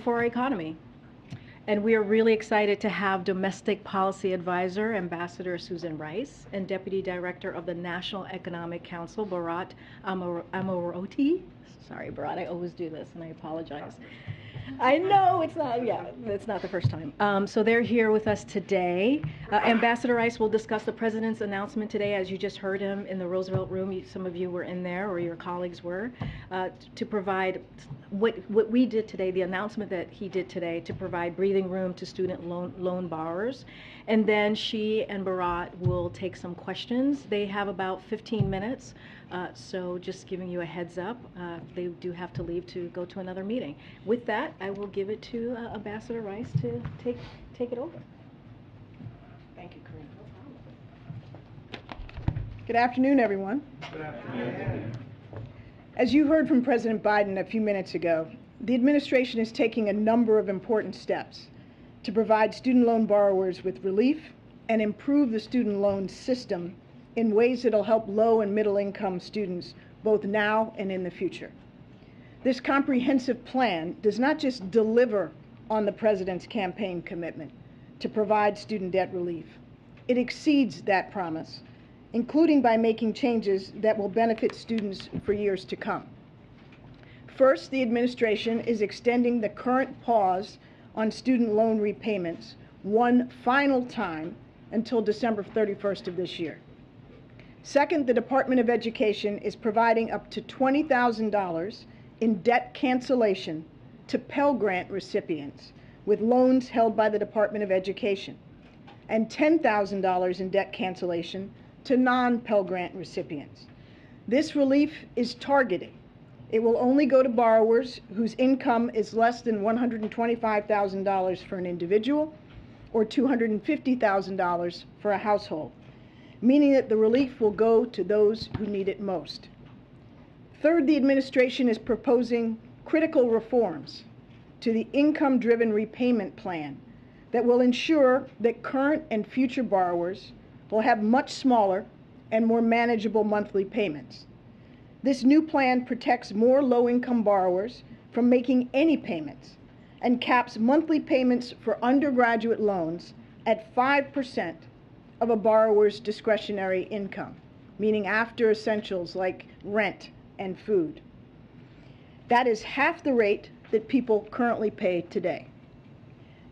for our economy. And we are really excited to have Domestic Policy Advisor, Ambassador Susan Rice, and Deputy Director of the National Economic Council, Bharat Ramamurti. Sorry, Bharat, I always do this, and I apologize. I know, it's not the first time. So they're here with us today. Ambassador Rice will discuss the President's announcement today, as you just heard him in the Roosevelt Room. Some of you were in there, or your colleagues were, to provide what we did today, the announcement that he did today, to provide breathing room to student loan borrowers. And then she and Bharat will take some questions. They have about 15 minutes. So just giving you a heads up, they do have to leave to go to another meeting. With that, I will give it to Ambassador Rice to take it over. Thank you, Karine. Good afternoon, everyone. Good afternoon. As you heard from President Biden a few minutes ago, the administration is taking a number of important steps to provide student loan borrowers with relief and improve the student loan system in ways that will help low and middle income students both now and in the future. This comprehensive plan does not just deliver on the President's campaign commitment to provide student debt relief. It exceeds that promise, including by making changes that will benefit students for years to come. First, the administration is extending the current pause on student loan repayments one final time until December 31st of this year. Second, the Department of Education is providing up to $20,000 in debt cancellation to Pell Grant recipients with loans held by the Department of Education, and $10,000 in debt cancellation to non-Pell Grant recipients. This relief is targeted. It will only go to borrowers whose income is less than $125,000 for an individual or $250,000 for a household, meaning that the relief will go to those who need it most. Third, the administration is proposing critical reforms to the income-driven repayment plan that will ensure that current and future borrowers will have much smaller and more manageable monthly payments. This new plan protects more low-income borrowers from making any payments and caps monthly payments for undergraduate loans at 5% of a borrower's discretionary income, meaning after essentials like rent and food. That is half the rate that people currently pay today.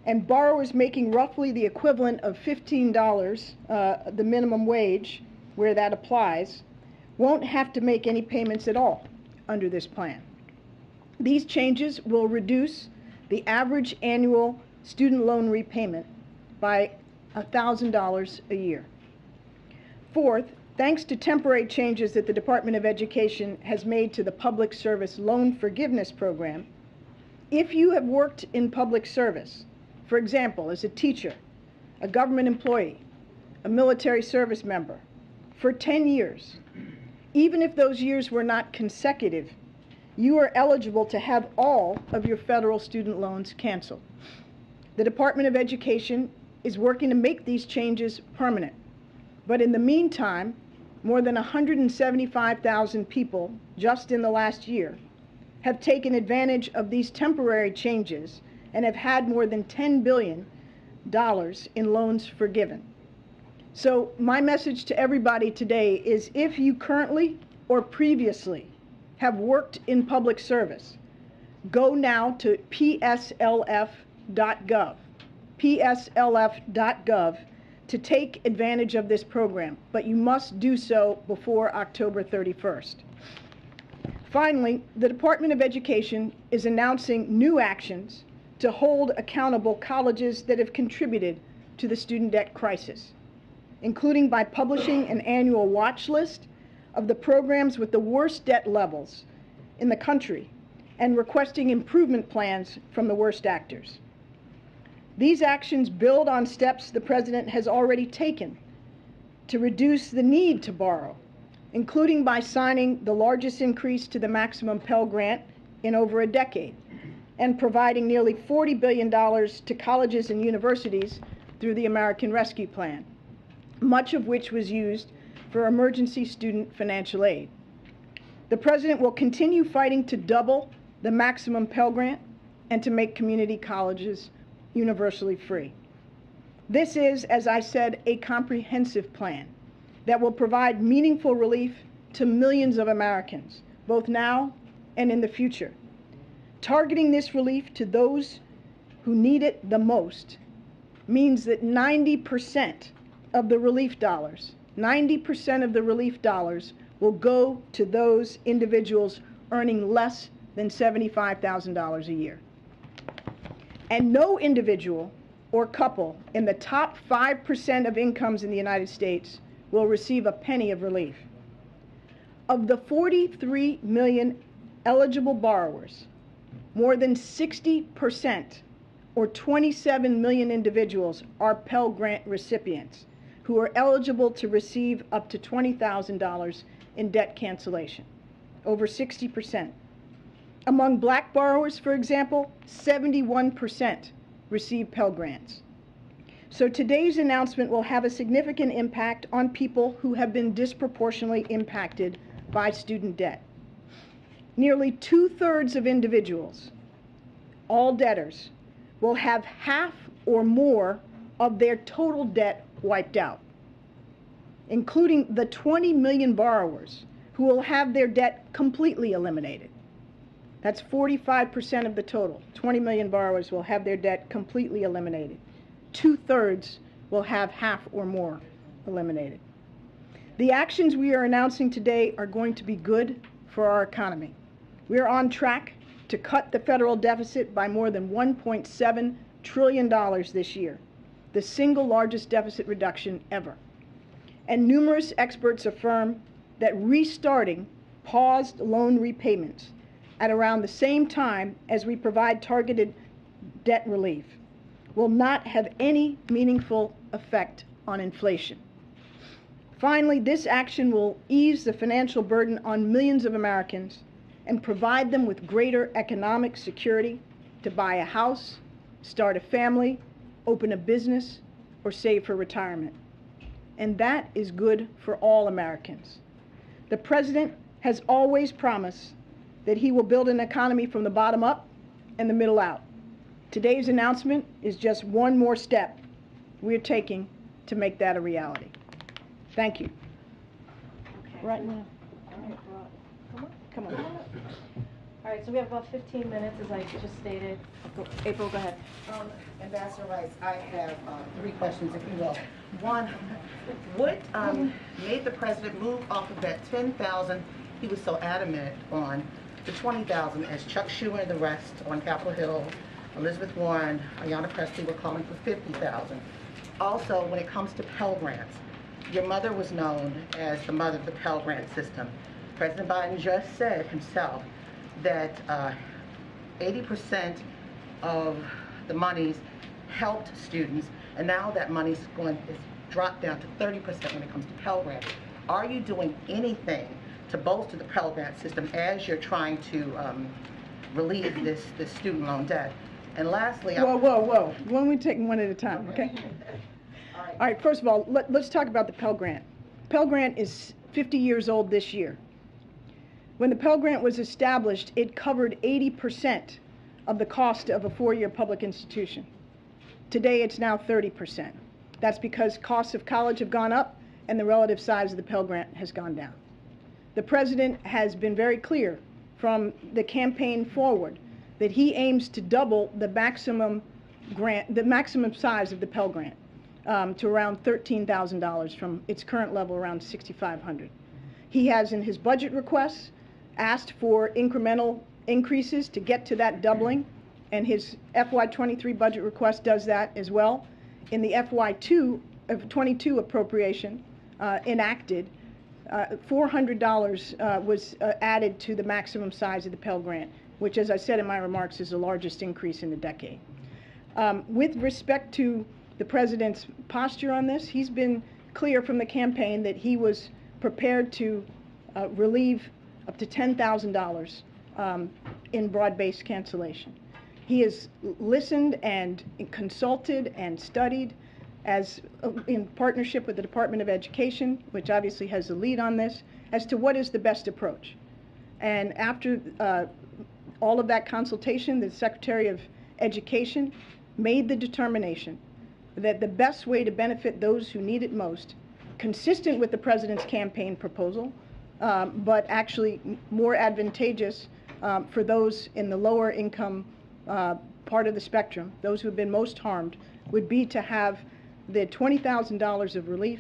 And borrowers making roughly the equivalent of $15, the minimum wage, where that applies, won't have to make any payments at all under this plan. These changes will reduce the average annual student loan repayment by $1,000 a year. Fourth, thanks to temporary changes that the Department of Education has made to the Public Service Loan Forgiveness Program, if you have worked in public service, for example, as a teacher, a government employee, a military service member, for 10 years, even if those years were not consecutive, you are eligible to have all of your federal student loans canceled. The Department of Education is working to make these changes permanent. But in the meantime, more than 175,000 people just in the last year have taken advantage of these temporary changes and have had more than $10 billion in loans forgiven. So my message to everybody today is, if you currently or previously have worked in public service, go now to pslf.gov, pslf.gov, to take advantage of this program, but you must do so before October 31st. Finally, the Department of Education is announcing new actions to hold accountable colleges that have contributed to the student debt crisis, including by publishing an annual watch list of the programs with the worst debt levels in the country and requesting improvement plans from the worst actors. These actions build on steps the President has already taken to reduce the need to borrow, including by signing the largest increase to the maximum Pell Grant in over a decade and providing nearly $40 billion to colleges and universities through the American Rescue Plan, much of which was used for emergency student financial aid. The President will continue fighting to double the maximum Pell Grant and to make community colleges universally free. This is, as I said, a comprehensive plan that will provide meaningful relief to millions of Americans, both now and in the future. Targeting this relief to those who need it the most means that 90% of the relief dollars, 90% of the relief dollars will go to those individuals earning less than $75,000 a year. And no individual or couple in the top 5% of incomes in the United States will receive a penny of relief. Of the 43 million eligible borrowers, more than 60%, or 27 million individuals, are Pell Grant recipients who are eligible to receive up to $20,000 in debt cancellation, over 60%. Among black borrowers, for example, 71% receive Pell Grants. So today's announcement will have a significant impact on people who have been disproportionately impacted by student debt. Nearly 2/3 of individuals, all debtors, will have half or more of their total debt wiped out, including the 20 million borrowers who will have their debt completely eliminated. That's 45% of the total. 20 million borrowers will have their debt completely eliminated. 2/3 will have half or more eliminated. The actions we are announcing today are going to be good for our economy. We are on track to cut the federal deficit by more than $1.7 trillion this year, the single largest deficit reduction ever. And numerous experts affirm that restarting paused loan repayments at around the same time as we provide targeted debt relief will not have any meaningful effect on inflation. Finally, this action will ease the financial burden on millions of Americans and provide them with greater economic security to buy a house, start a family, open a business, or save for retirement. And that is good for all Americans. The President has always promised that he will build an economy from the bottom up and the middle out. Today's announcement is just one more step we're taking to make that a reality. Thank you. Okay. Right now. Come on. All right, so we have about 15 minutes, as I just stated. April, go ahead. Ambassador Rice, I have 3 questions, if you will. One, what made the president move off of that 10,000 he was so adamant on to 20,000, as Chuck Schumer and the rest on Capitol Hill, Elizabeth Warren, Ayanna Pressley were calling for 50,000. Also, when it comes to Pell Grants, your mother was known as the mother of the Pell Grant system. President Biden just said himself that 80% of the monies helped students, and now that money's dropped down to 30% when it comes to Pell Grants. Are you doing anything to bolster the Pell Grant system as you're trying to relieve this student loan debt? And lastly, Whoa. Why don't we take them one at a time, okay? All right, first of all, let's talk about the Pell Grant. Pell Grant is 50 years old this year. When the Pell Grant was established, it covered 80% of the cost of a 4-year public institution. Today, it's now 30%. That's because costs of college have gone up and the relative size of the Pell Grant has gone down. The president has been very clear from the campaign forward that he aims to double the maximum size of the Pell Grant to around $13,000 from its current level around $6,500. He has, in his budget requests, asked for incremental increases to get to that doubling, and his FY23 budget request does that as well. In the FY22 appropriation enacted, $400 was added to the maximum size of the Pell Grant, which, as I said in my remarks, is the largest increase in a decade. With respect to the president's posture on this, he's been clear from the campaign that he was prepared to relieve up to $10,000 in broad-based cancellation. He has listened and consulted and studied in partnership with the Department of Education, which obviously has the lead on this, as to what is the best approach. And after all of that consultation, the Secretary of Education made the determination that the best way to benefit those who need it most, consistent with the President's campaign proposal, but actually more advantageous for those in the lower income part of the spectrum, those who have been most harmed, would be to have the $20,000 of relief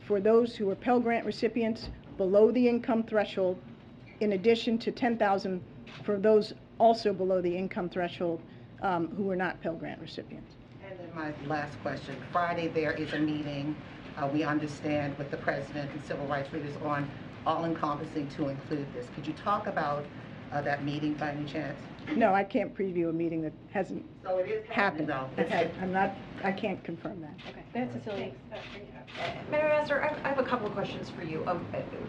for those who are Pell Grant recipients below the income threshold, in addition to $10,000 for those also below the income threshold who are not Pell Grant recipients. And then my last question. Friday there is a meeting, we understand, with the President and civil rights leaders on all-encompassing to include this. Could you talk about that meeting by any chance? No, I can't preview a meeting that hasn't So it is happened. though. I can't confirm that. Okay, go ahead, Cecilia. Madam Ambassador, I have a couple of questions for you.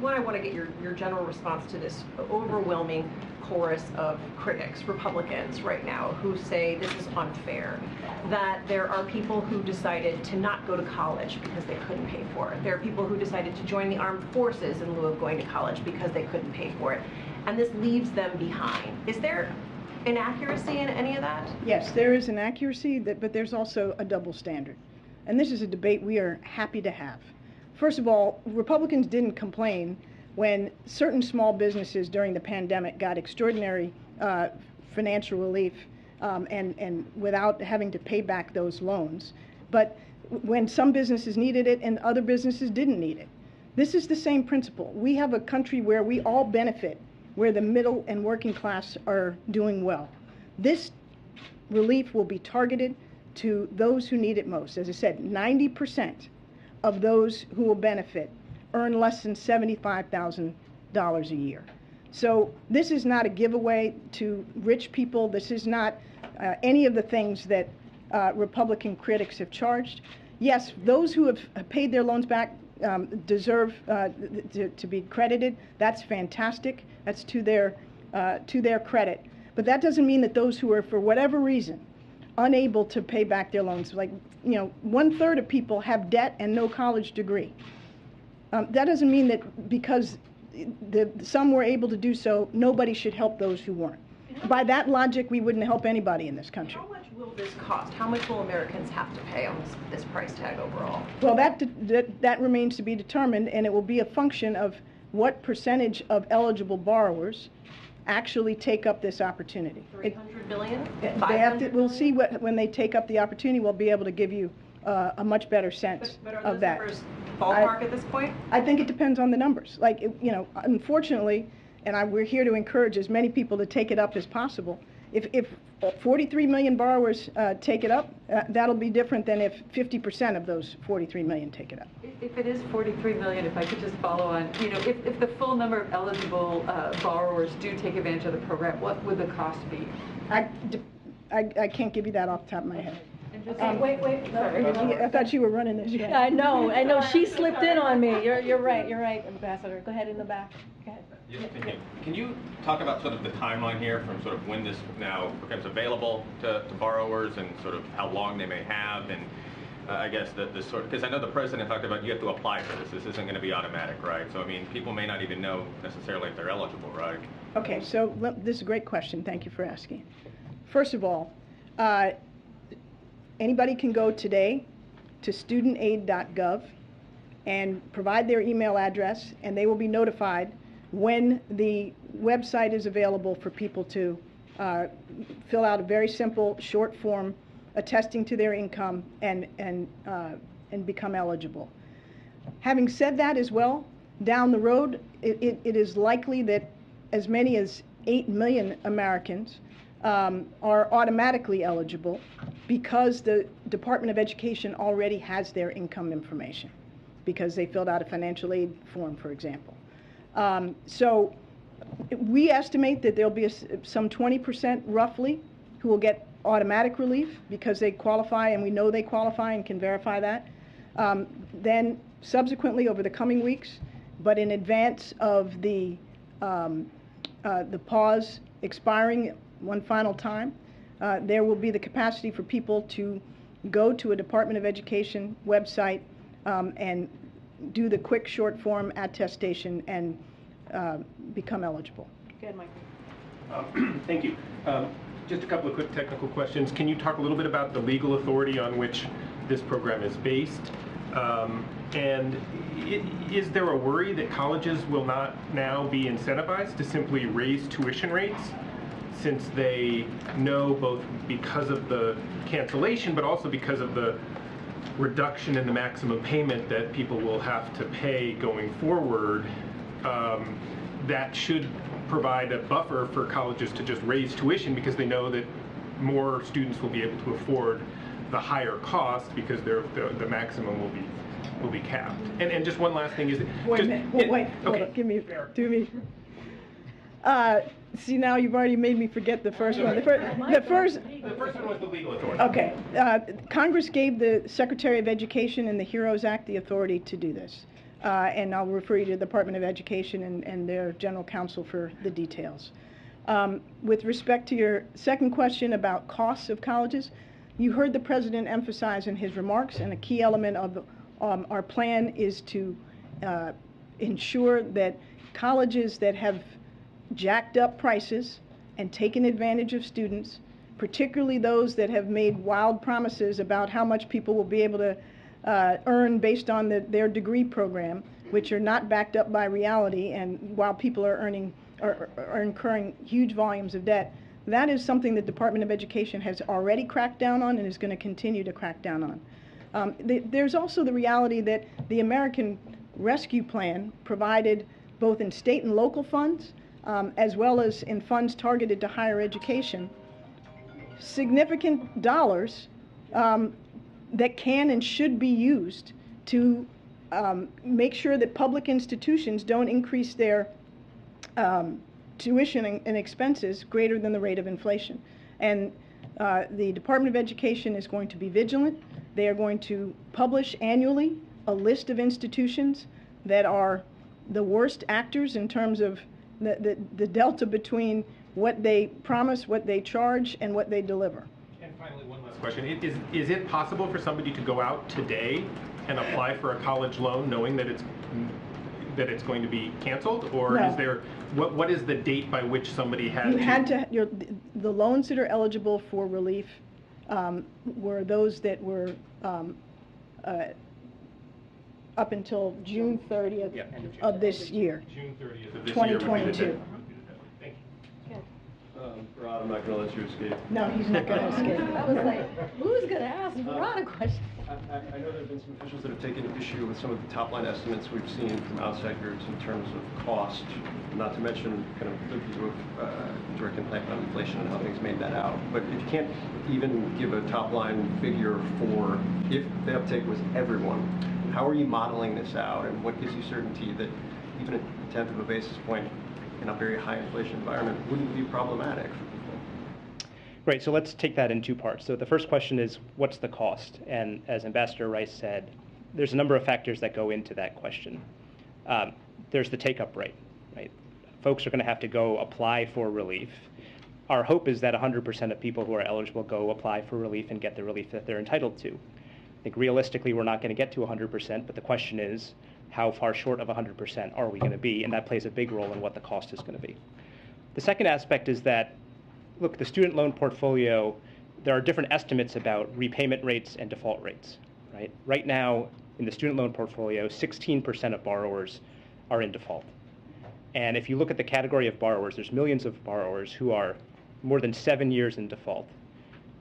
One, I want to get your general response to this overwhelming chorus of critics, Republicans right now, who say this is unfair, that there are people who decided to not go to college because they couldn't pay for it. There are people who decided to join the armed forces in lieu of going to college because they couldn't pay for it. And this leaves them behind. Is there inaccuracy in any of that? Yes, there is an accuracy, but there's also a double standard. And this is a debate we are happy to have. First of all, Republicans didn't complain when certain small businesses during the pandemic got extraordinary financial relief and without having to pay back those loans. But when some businesses needed it and other businesses didn't need it. This is the same principle. We have a country where we all benefit, where the middle and working class are doing well. This relief will be targeted to those who need it most. As I said, 90% of those who will benefit earn less than $75,000 a year. So this is not a giveaway to rich people. This is not any of the things that Republican critics have charged. Yes, those who have paid their loans back deserve to be credited. That's fantastic. That's to their credit. But that doesn't mean that those who are, for whatever reason, unable to pay back their loans, like, 1/3 of people have debt and no college degree. That doesn't mean that because some were able to do so, nobody should help those who weren't. By that logic, we wouldn't help anybody in this country. How much will this cost? How much will Americans have to pay on this price tag overall? Well, that remains to be determined, and it will be a function of what percentage of eligible borrowers actually take up this opportunity. 300 billion? We'll see when they take up the opportunity. We'll be able to give you a much better sense but are of those that. numbers ballpark at this point? I think it depends on the numbers. Like, unfortunately, and we're here to encourage as many people to take it up as possible. If 43 million borrowers take it up, that'll be different than if 50% of those 43 million take it up. If it is 43 million, if I could just follow on, if the full number of eligible borrowers do take advantage of the program, what would the cost be? I can't give you that off the top of my head. Wait. I thought you were running this. Yeah, I know. She slipped in on me. You're right, Ambassador. Go ahead in the back. Go ahead. Yes, thank you. Can you talk about sort of the timeline here from sort of when this now becomes available to borrowers and sort of how long they may have, and I guess the sort, because I know the President talked about you have to apply for this. This isn't going to be automatic, right? So I mean, people may not even know necessarily if they're eligible, right? Okay, so this is a great question. Thank you for asking. First of all, anybody can go today to studentaid.gov and provide their email address, and they will be notified when the website is available for people to fill out a very simple short form attesting to their income and become eligible. Having said that as well, down the road, it is likely that as many as 8 million Americans are automatically eligible because the Department of Education already has their income information because they filled out a financial aid form, for example. So we estimate that there'll be some 20% roughly who will get automatic relief because they qualify, and we know they qualify and can verify that. Then subsequently over the coming weeks, but in advance of the pause expiring one final time, there will be the capacity for people to go to a Department of Education website and do the quick short form attestation and become eligible. Go ahead, Michael. Thank you. Just a couple of quick technical questions. Can you talk a little bit about the legal authority on which this program is based? And is there a worry that colleges will not now be incentivized to simply raise tuition rates, since they know, both because of the cancellation but also because of the reduction in the maximum payment that people will have to pay going forward, that should provide a buffer for colleges to just raise tuition because they know that more students will be able to afford the higher cost because the maximum will be capped. And just one last thing is that Wait a minute. Wait. Hold on. Give me. See, now you've already made me forget the first one. The first one was the legal authority. Okay. Congress gave the Secretary of Education and the HEROES Act the authority to do this. And I'll refer you to the Department of Education and their general counsel for the details. With respect to your second question about costs of colleges, you heard the President emphasize in his remarks, and a key element of our plan is to ensure that colleges that have jacked up prices and taken advantage of students, particularly those that have made wild promises about how much people will be able to earn based on their degree program, which are not backed up by reality, and while people are incurring huge volumes of debt, that is something the Department of Education has already cracked down on and is going to continue to crack down on. There's also the reality that the American Rescue Plan provided, both in state and local funds, as well as in funds targeted to higher education, significant dollars that can and should be used to make sure that public institutions don't increase their tuition and expenses greater than the rate of inflation. And the Department of Education is going to be vigilant. They are going to publish annually a list of institutions that are the worst actors in terms of the delta between what they promise, what they charge, and what they deliver. And finally, one last question. Is it possible for somebody to go out today and apply for a college loan knowing that it's going to be canceled? Or No. is there, what is the date by which somebody The loans that are eligible for relief were those that were up until June 30th of this year. June 30th of this 2022. year. Thank you. Rod, I'm not going to let you escape. No, he's not going to escape. I was like, who's going to ask Ron a question? I know there have been some officials that have taken issue with some of the top-line estimates we've seen from outside groups in terms of cost, not to mention kind of the view of direct impact on inflation and how things made that out. But if you can't even give a top-line figure for if the uptake was everyone, how are you modeling this out, and what gives you certainty that even a tenth of a basis point in a very high inflation environment wouldn't be problematic for people? Right, so let's take that in two parts. So the first question is, what's the cost? And as Ambassador Rice said, there's a number of factors that go into that question. There's the take-up rate, right? Folks are going to have to go apply for relief. Our hope is that 100% of people who are eligible go apply for relief and get the relief that they're entitled to. I think realistically we're not going to get to 100%, but the question is, how far short of 100% are we going to be? And that plays a big role in what the cost is going to be. The second aspect is that, look, the student loan portfolio, there are different estimates about repayment rates and default rates, right? Right now, in the student loan portfolio, 16% of borrowers are in default. And if you look at the category of borrowers, there's millions of borrowers who are more than 7 years in default.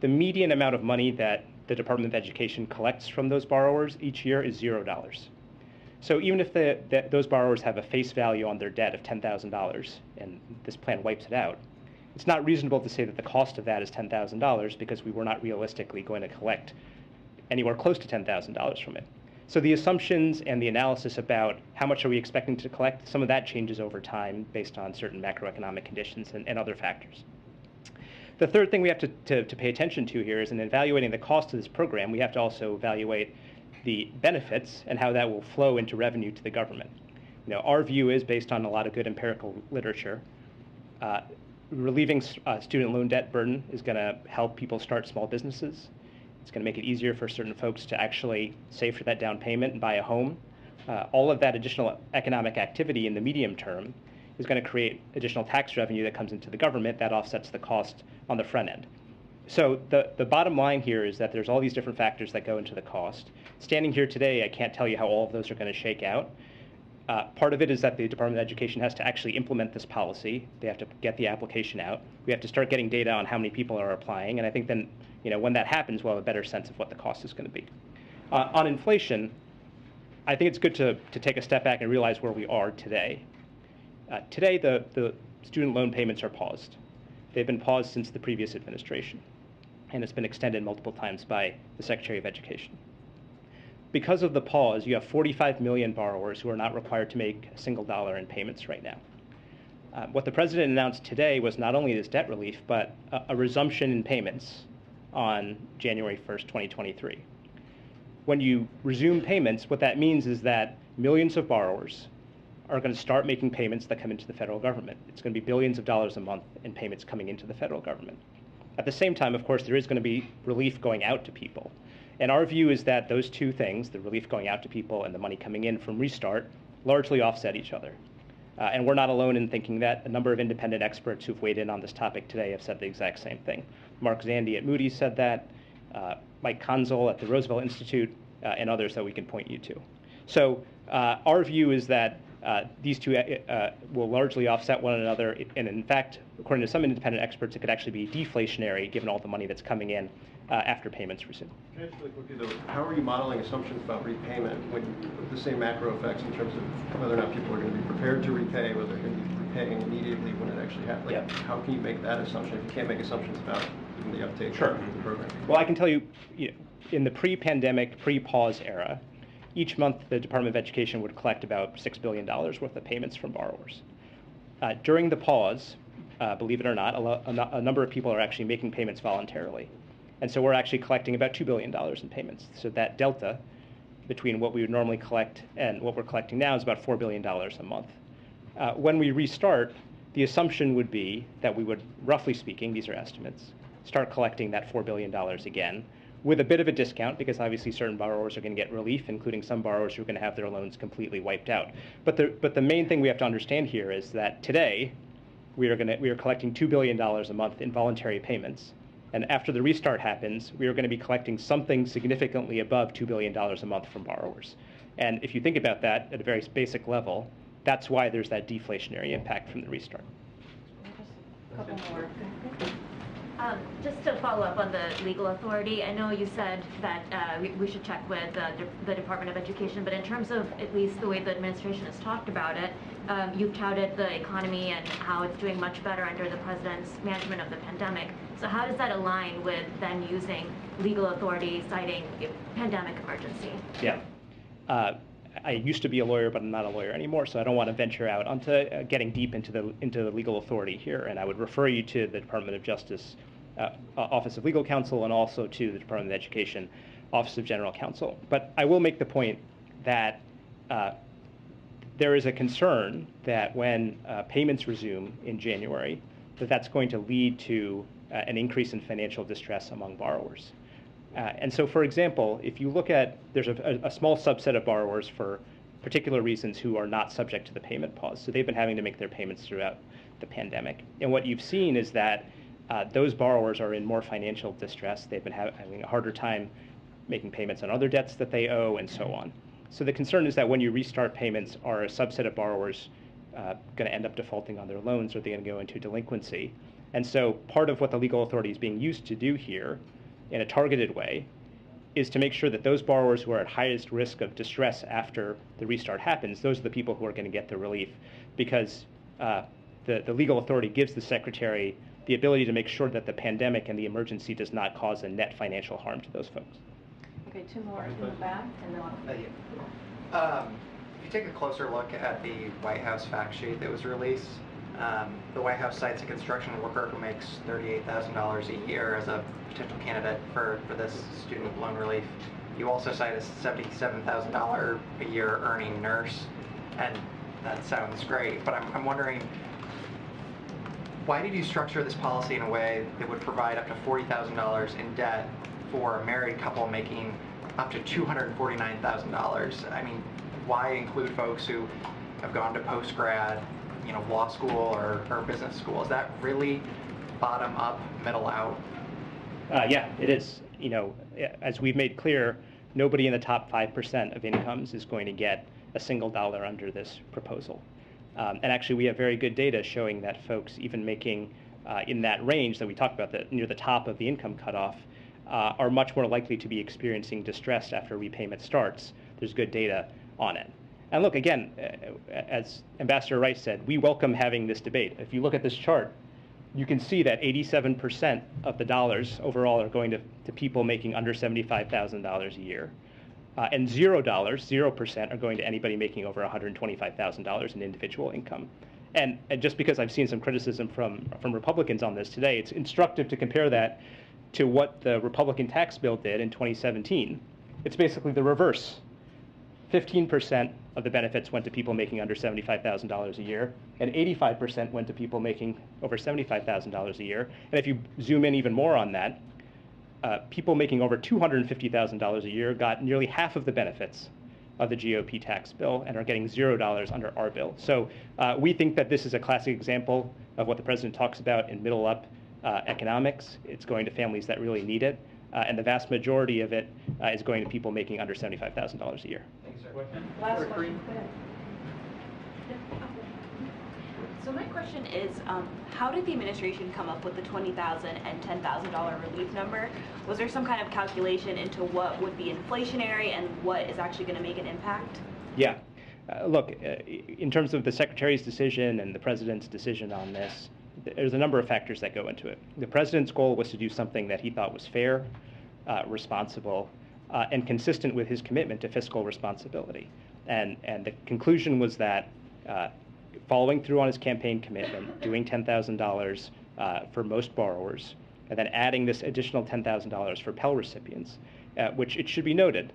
The median amount of money that the Department of Education collects from those borrowers each year is $0. So even if those borrowers have a face value on their debt of $10,000 and this plan wipes it out, it's not reasonable to say that the cost of that is $10,000 because we were not realistically going to collect anywhere close to $10,000 from it. So the assumptions and the analysis about how much are we expecting to collect, some of that changes over time based on certain macroeconomic conditions and other factors. The third thing we have to pay attention to here is in evaluating the cost of this program, we have to also evaluate the benefits and how that will flow into revenue to the government. You know, our view is based on a lot of good empirical literature. Relieving student loan debt burden is going to help people start small businesses. It's going to make it easier for certain folks to actually save for that down payment and buy a home. All of that additional economic activity in the medium term is going to create additional tax revenue that comes into the government that offsets the cost on the front end. So the bottom line here is that there's all these different factors that go into the cost. Standing here today, I can't tell you how all of those are going to shake out. Part of it is that the Department of Education has to actually implement this policy. They have to get the application out. We have to start getting data on how many people are applying, and I think then, when that happens, we'll have a better sense of what the cost is going to be. On inflation, I think it's good to take a step back and realize where we are today. Today, the student loan payments are paused. They've been paused since the previous administration, and it's been extended multiple times by the Secretary of Education. Because of the pause, you have 45 million borrowers who are not required to make a single dollar in payments right now. What the president announced today was not only this debt relief, but a resumption in payments on January 1st, 2023. When you resume payments, what that means is that millions of borrowers are going to start making payments that come into the federal government. It's going to be billions of dollars a month in payments coming into the federal government. At the same time, of course, there is going to be relief going out to people. And our view is that those two things, the relief going out to people and the money coming in from Restart, largely offset each other. And we're not alone in thinking that. A number of independent experts who've weighed in on this topic today have said the exact same thing. Mark Zandi at Moody's said that, Mike Konzel at the Roosevelt Institute, and others that we can point you to. So our view is that these two will largely offset one another, and in fact, according to some independent experts, it could actually be deflationary given all the money that's coming in after payments resume. Can I just really quickly though, how are you modeling assumptions about repayment with the same macro effects in terms of whether or not people are going to be prepared to repay, whether they're going to be repaying immediately when it actually happens? Like, how can you make that assumption if you can't make assumptions about even the uptake of the program? Well, I can tell you, in the pre-pandemic, pre-pause era, each month the Department of Education would collect about $6 billion worth of payments from borrowers. During the pause, believe it or not, a number of people are actually making payments voluntarily. And so we're actually collecting about $2 billion in payments. So that delta between what we would normally collect and what we're collecting now is about $4 billion a month. When we restart, the assumption would be that we would, roughly speaking, these are estimates, start collecting that $4 billion again, with a bit of a discount, because obviously certain borrowers are going to get relief, including some borrowers who are going to have their loans completely wiped out. But the main thing we have to understand here is that today we are collecting $2 billion a month in voluntary payments, and after the restart happens, we are going to be collecting something significantly above $2 billion a month from borrowers. And if you think about that at a very basic level, that's why there's that deflationary impact from the restart. A couple more. Just to follow up on the legal authority, I know you said that we should check with the Department of Education, but in terms of at least the way the administration has talked about it, you've touted the economy and how it's doing much better under the president's management of the pandemic. So how does that align with then using legal authority citing pandemic emergency? Yeah. I used to be a lawyer, but I'm not a lawyer anymore, so I don't want to venture out onto getting deep into the legal authority here. And I would refer you to the Department of Justice Office of Legal Counsel and also to the Department of Education Office of General Counsel. But I will make the point that there is a concern that when payments resume in January, that's going to lead to an increase in financial distress among borrowers. And so, for example, if you look at, there's a small subset of borrowers for particular reasons who are not subject to the payment pause. So they've been having to make their payments throughout the pandemic. And what you've seen is that those borrowers are in more financial distress. They've been having a harder time making payments on other debts that they owe and so on. So the concern is that when you restart payments, are a subset of borrowers going to end up defaulting on their loans, or are they going to go into delinquency? And so part of what the legal authority is being used to do here in a targeted way is to make sure that those borrowers who are at highest risk of distress after the restart happens, those are the people who are going to get the relief, because the legal authority gives the secretary the ability to make sure that the pandemic and the emergency does not cause a net financial harm to those folks. Okay, two more in the back, and then if you take a closer look at the White House fact sheet that was released, the White House cites a construction worker who makes $38,000 a year as a potential candidate for this student loan relief. You also cite a $77,000 a year earning nurse, and that sounds great, but I'm wondering, why did you structure this policy in a way that would provide up to $40,000 in debt for a married couple making up to $249,000? I mean, why include folks who have gone to post-grad, law school or business school? Is that really bottom up, middle out? Yeah, it is. As we've made clear, nobody in the top 5% of incomes is going to get a single dollar under this proposal. And actually, we have very good data showing that folks even making in that range that we talked about, near the top of the income cutoff, are much more likely to be experiencing distress after repayment starts. There's good data on it. And look, again, as Ambassador Rice said, we welcome having this debate. If you look at this chart, you can see that 87% of the dollars overall are going to people making under $75,000 a year. And $0 are going to anybody making over $125,000 in individual income. And just because I've seen some criticism from Republicans on this today, it's instructive to compare that to what the Republican tax bill did in 2017. It's basically the reverse. 15% of the benefits went to people making under $75,000 a year, and 85% went to people making over $75,000 a year. And if you zoom in even more on that, people making over $250,000 a year got nearly half of the benefits of the GOP tax bill and are getting $0 under our bill. So we think that this is a classic example of what the president talks about in middle up economics. It's going to families that really need it, and the vast majority of it is going to people making under $75,000 a year. Last question. So my question is, how did the administration come up with the $20,000 and $10,000 relief number? Was there some kind of calculation into what would be inflationary and what is actually going to make an impact? Yeah. Look, in terms of the Secretary's decision and the President's decision on this, there's a number of factors that go into it. The President's goal was to do something that he thought was fair, responsible, and consistent with his commitment to fiscal responsibility. And the conclusion was that following through on his campaign commitment, doing $10,000 for most borrowers, and then adding this additional $10,000 for Pell recipients, which it should be noted,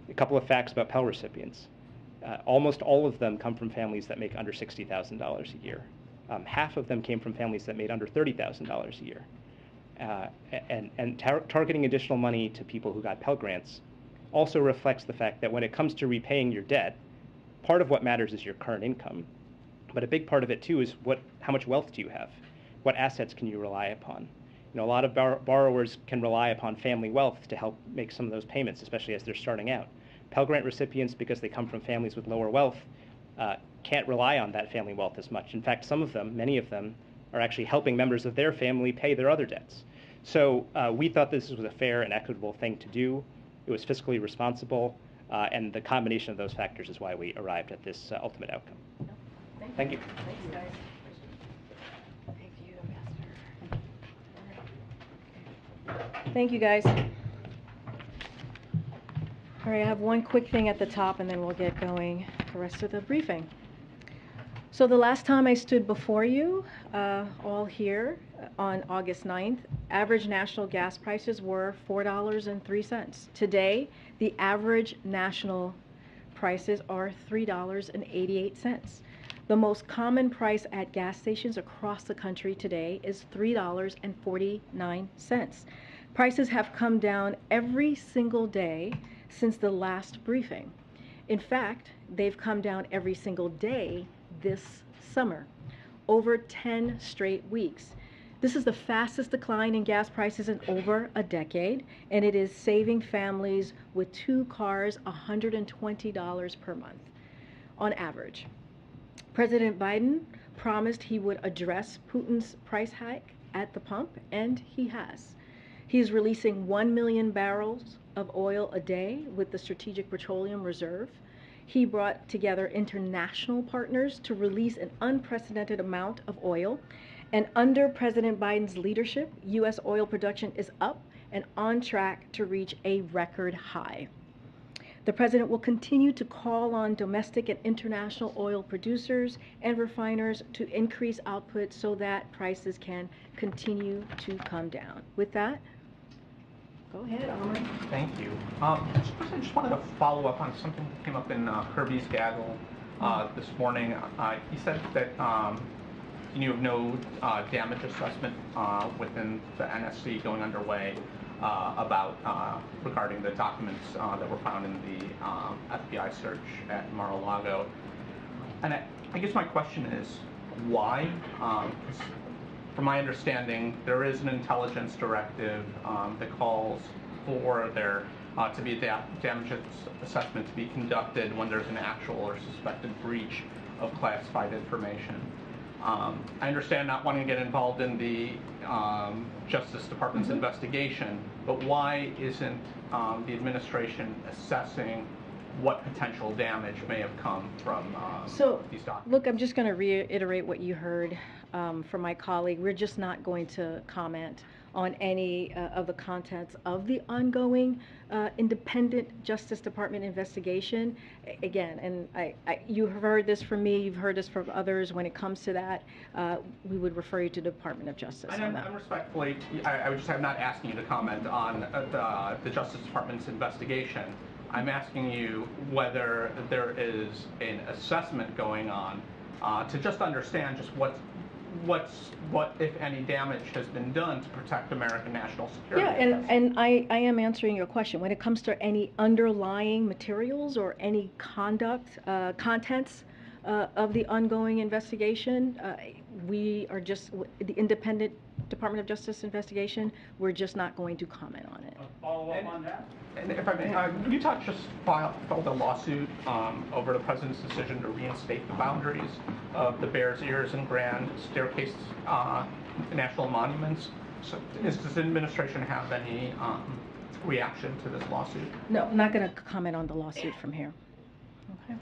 a couple of facts about Pell recipients. Almost all of them come from families that make under $60,000 a year. Half of them came from families that made under $30,000 a year. And targeting additional money to people who got Pell Grants also reflects the fact that when it comes to repaying your debt, part of what matters is your current income. But a big part of it, too, is how much wealth do you have? What assets can you rely upon? A lot of borrowers can rely upon family wealth to help make some of those payments, especially as they're starting out. Pell Grant recipients, because they come from families with lower wealth, can't rely on that family wealth as much. In fact, some of them, many of them, are actually helping members of their family pay their other debts. So we thought this was a fair and equitable thing to do. It was fiscally responsible, and the combination of those factors is why we arrived at this ultimate outcome. Thank you. Thanks, guys. Thank you, guys. All right, I have one quick thing at the top, and then we'll get going the rest of the briefing. So the last time I stood before you, all here, on August 9th, average national gas prices were $4.03. Today, the average national prices are $3.88. The most common price at gas stations across the country today is $3.49. Prices have come down every single day since the last briefing. In fact, they've come down every single day this summer, over 10 straight weeks. This is the fastest decline in gas prices in over a decade, and it is saving families with 2 cars $120 per month on average. President Biden promised he would address Putin's price hike at the pump, and he has. He is releasing 1 million barrels of oil a day with the Strategic Petroleum Reserve. He brought together international partners to release an unprecedented amount of oil. And under President Biden's leadership, U.S. oil production is up and on track to reach a record high. The president will continue to call on domestic and international oil producers and refiners to increase output so that prices can continue to come down. With that, go ahead, Omar. Thank you. I just wanted to follow up on something that came up in Kirby's gaggle this morning. He said that you have no damage assessment within the NSC going underway regarding the documents that were found in the FBI search at Mar-a-Lago. And I guess my question is, why? From my understanding, there is an intelligence directive that calls for there to be a damage assessment to be conducted when there's an actual or suspected breach of classified information. I understand not wanting to get involved in the Justice Department's investigation, but why isn't the administration assessing what potential damage may have come from these documents? Look, I'm just going to reiterate what you heard from my colleague. We're just not going to comment on any of the contents of the ongoing independent Justice Department investigation. Again, and you have heard this from me, you've heard this from others. When it comes to that, we would refer you to the Department of Justice. And I'm respectfully, I'm not asking you to comment on the Justice Department's investigation. I'm asking you whether there is an assessment going on to just understand just what, if any, damage has been done to protect American national security. Yeah, and I am answering your question. When it comes to any underlying materials or any contents of the ongoing investigation, we are just, the independent Department of Justice investigation, we're just not going to comment on it. Follow up on that? And if I may, Utah just filed a lawsuit over the president's decision to reinstate the boundaries of the Bears Ears and Grand Staircase national monuments. So does the administration have any reaction to this lawsuit? No, I'm not going to comment on the lawsuit from here. Okay.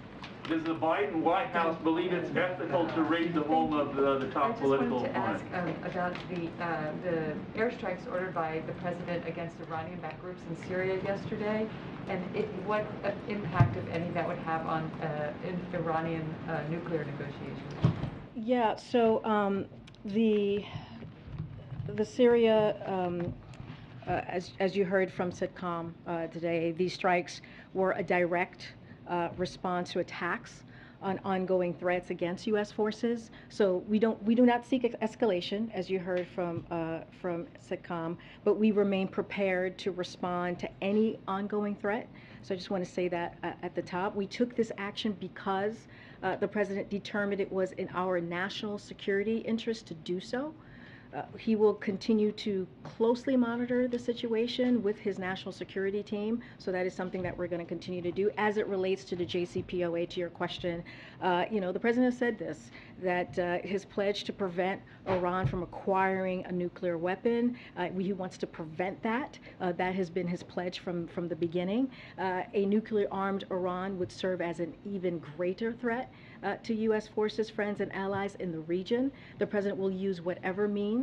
Does the Biden White House believe it's ethical to raid the home of the top political opponent? I just wanted to ask about the airstrikes ordered by the president against Iranian-backed groups in Syria yesterday, and what impact, if any, that would have on Iranian nuclear negotiations. Yeah. So the Syria, as you heard from Sitcom today, these strikes were a direct response to attacks on ongoing threats against U.S. forces. So we do not seek escalation, as you heard from Sitcom, but we remain prepared to respond to any ongoing threat. So I just want to say that at the top. We took this action because the president determined it was in our national security interest to do so. He will continue to closely monitor the situation with his national security team. So that is something that we're going to continue to do. As it relates to the JCPOA, to your question, the president said this, that his pledge to prevent Iran from acquiring a nuclear weapon, he wants to prevent that. That has been his pledge from the beginning. A nuclear-armed Iran would serve as an even greater threat to U.S. forces, friends, and allies in the region. The president will use whatever means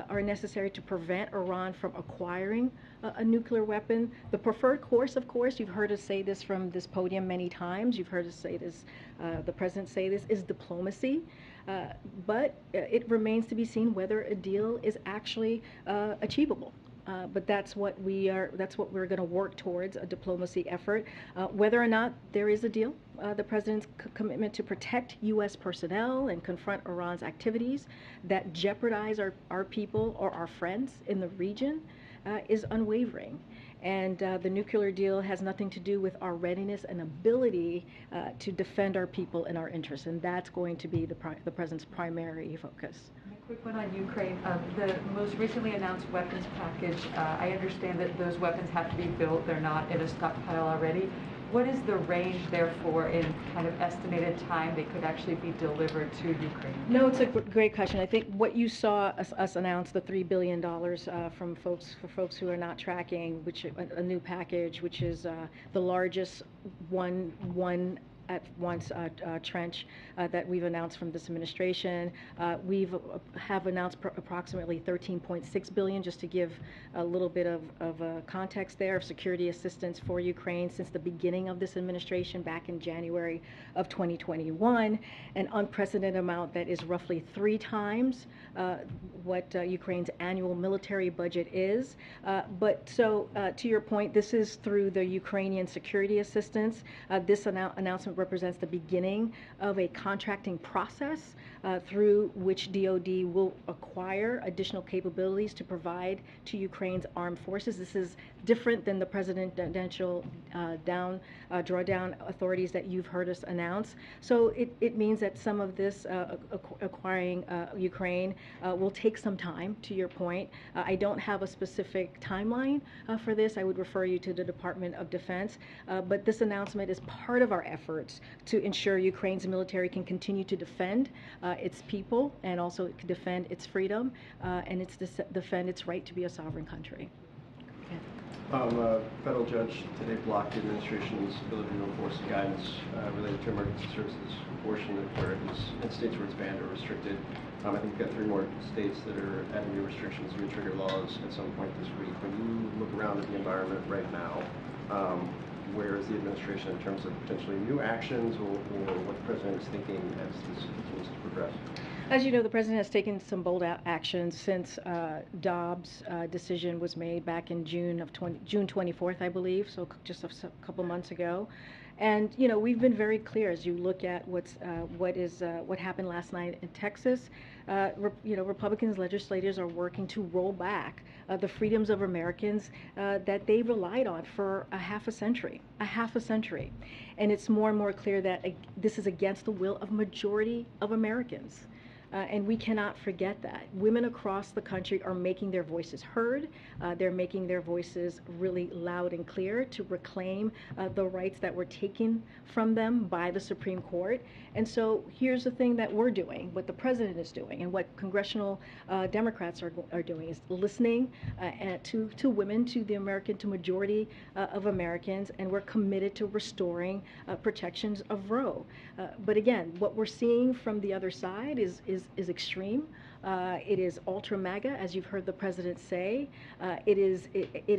are necessary to prevent Iran from acquiring a nuclear weapon. The preferred course, of course, you've heard us say this from this podium many times, you've heard us say this, the president say this, is diplomacy. But it remains to be seen whether a deal is actually achievable. But that's what we're going to work towards, a diplomacy effort. Whether or not there is a deal, the president's commitment to protect U.S. personnel and confront Iran's activities that jeopardize our people or our friends in the region is unwavering. And the nuclear deal has nothing to do with our readiness and ability to defend our people and our interests. And that's going to be the president's primary focus. A quick one on Ukraine. The most recently announced weapons package, I understand that those weapons have to be built. They're not in a stockpile already. What is the range, therefore, in kind of estimated time they could actually be delivered to Ukraine? No, it's a great question. I think what you saw us announce, the $3 billion for folks who are not tracking, which a new package, which is the largest one at once trench that we've announced from this administration. We have announced approximately $13.6 billion, just to give a little bit of context there, of security assistance for Ukraine since the beginning of this administration back in January of 2021, an unprecedented amount that is roughly 3 times what Ukraine's annual military budget is. But so to your point, this is through the Ukrainian security assistance. This announcement announcement represents the beginning of a contracting process through which DoD will acquire additional capabilities to provide to Ukraine's armed forces. This is different than the presidential drawdown authorities that you've heard us announce. So it means that some of this acquiring Ukraine will take some time, to your point. I don't have a specific timeline for this. I would refer you to the Department of Defense. But this announcement is part of our efforts to ensure Ukraine's military can continue to defend its people and also defend its freedom and defend its right to be a sovereign country. A federal judge today blocked the administration's ability to enforce the guidance related to emergency services abortion in states where it's banned or restricted. I think we've got 3 more states that are adding new restrictions, new trigger laws at some point this week. When you look around at the environment right now, where is the administration in terms of potentially new actions or what the president is thinking as this continues to progress? As you know, the president has taken some bold actions since Dobbs' decision was made back in June 24th, I believe, so just a couple months ago. And you know, we've been very clear as you look at what happened last night in Texas. Republicans legislators are working to roll back the freedoms of Americans that they relied on for a half a century. And it's more and more clear that this is against the will of majority of Americans. And we cannot forget that. Women across the country are making their voices heard. They're making their voices really loud and clear to reclaim the rights that were taken from them by the Supreme Court. And so here's the thing that we're doing, what the president is doing, and what congressional Democrats are doing is listening to women, to majority of Americans, and we're committed to restoring protections of Roe. But again, what we're seeing from the other side is extreme. It is ultra MAGA, as you've heard the president say. It's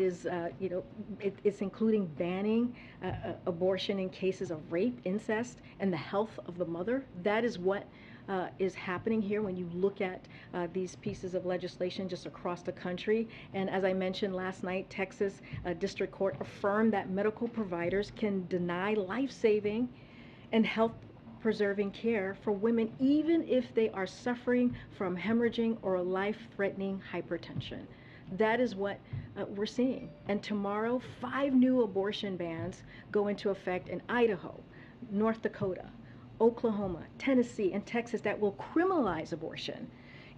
including banning abortion in cases of rape, incest, and the health of the mother. That is what is happening here when you look at these pieces of legislation just across the country. And as I mentioned last night, Texas District Court affirmed that medical providers can deny life-saving and health-preserving care for women even if they are suffering from hemorrhaging or life-threatening hypertension. That is what we're seeing. And tomorrow, 5 new abortion bans go into effect in Idaho, North Dakota, Oklahoma, Tennessee, and Texas that will criminalize abortion,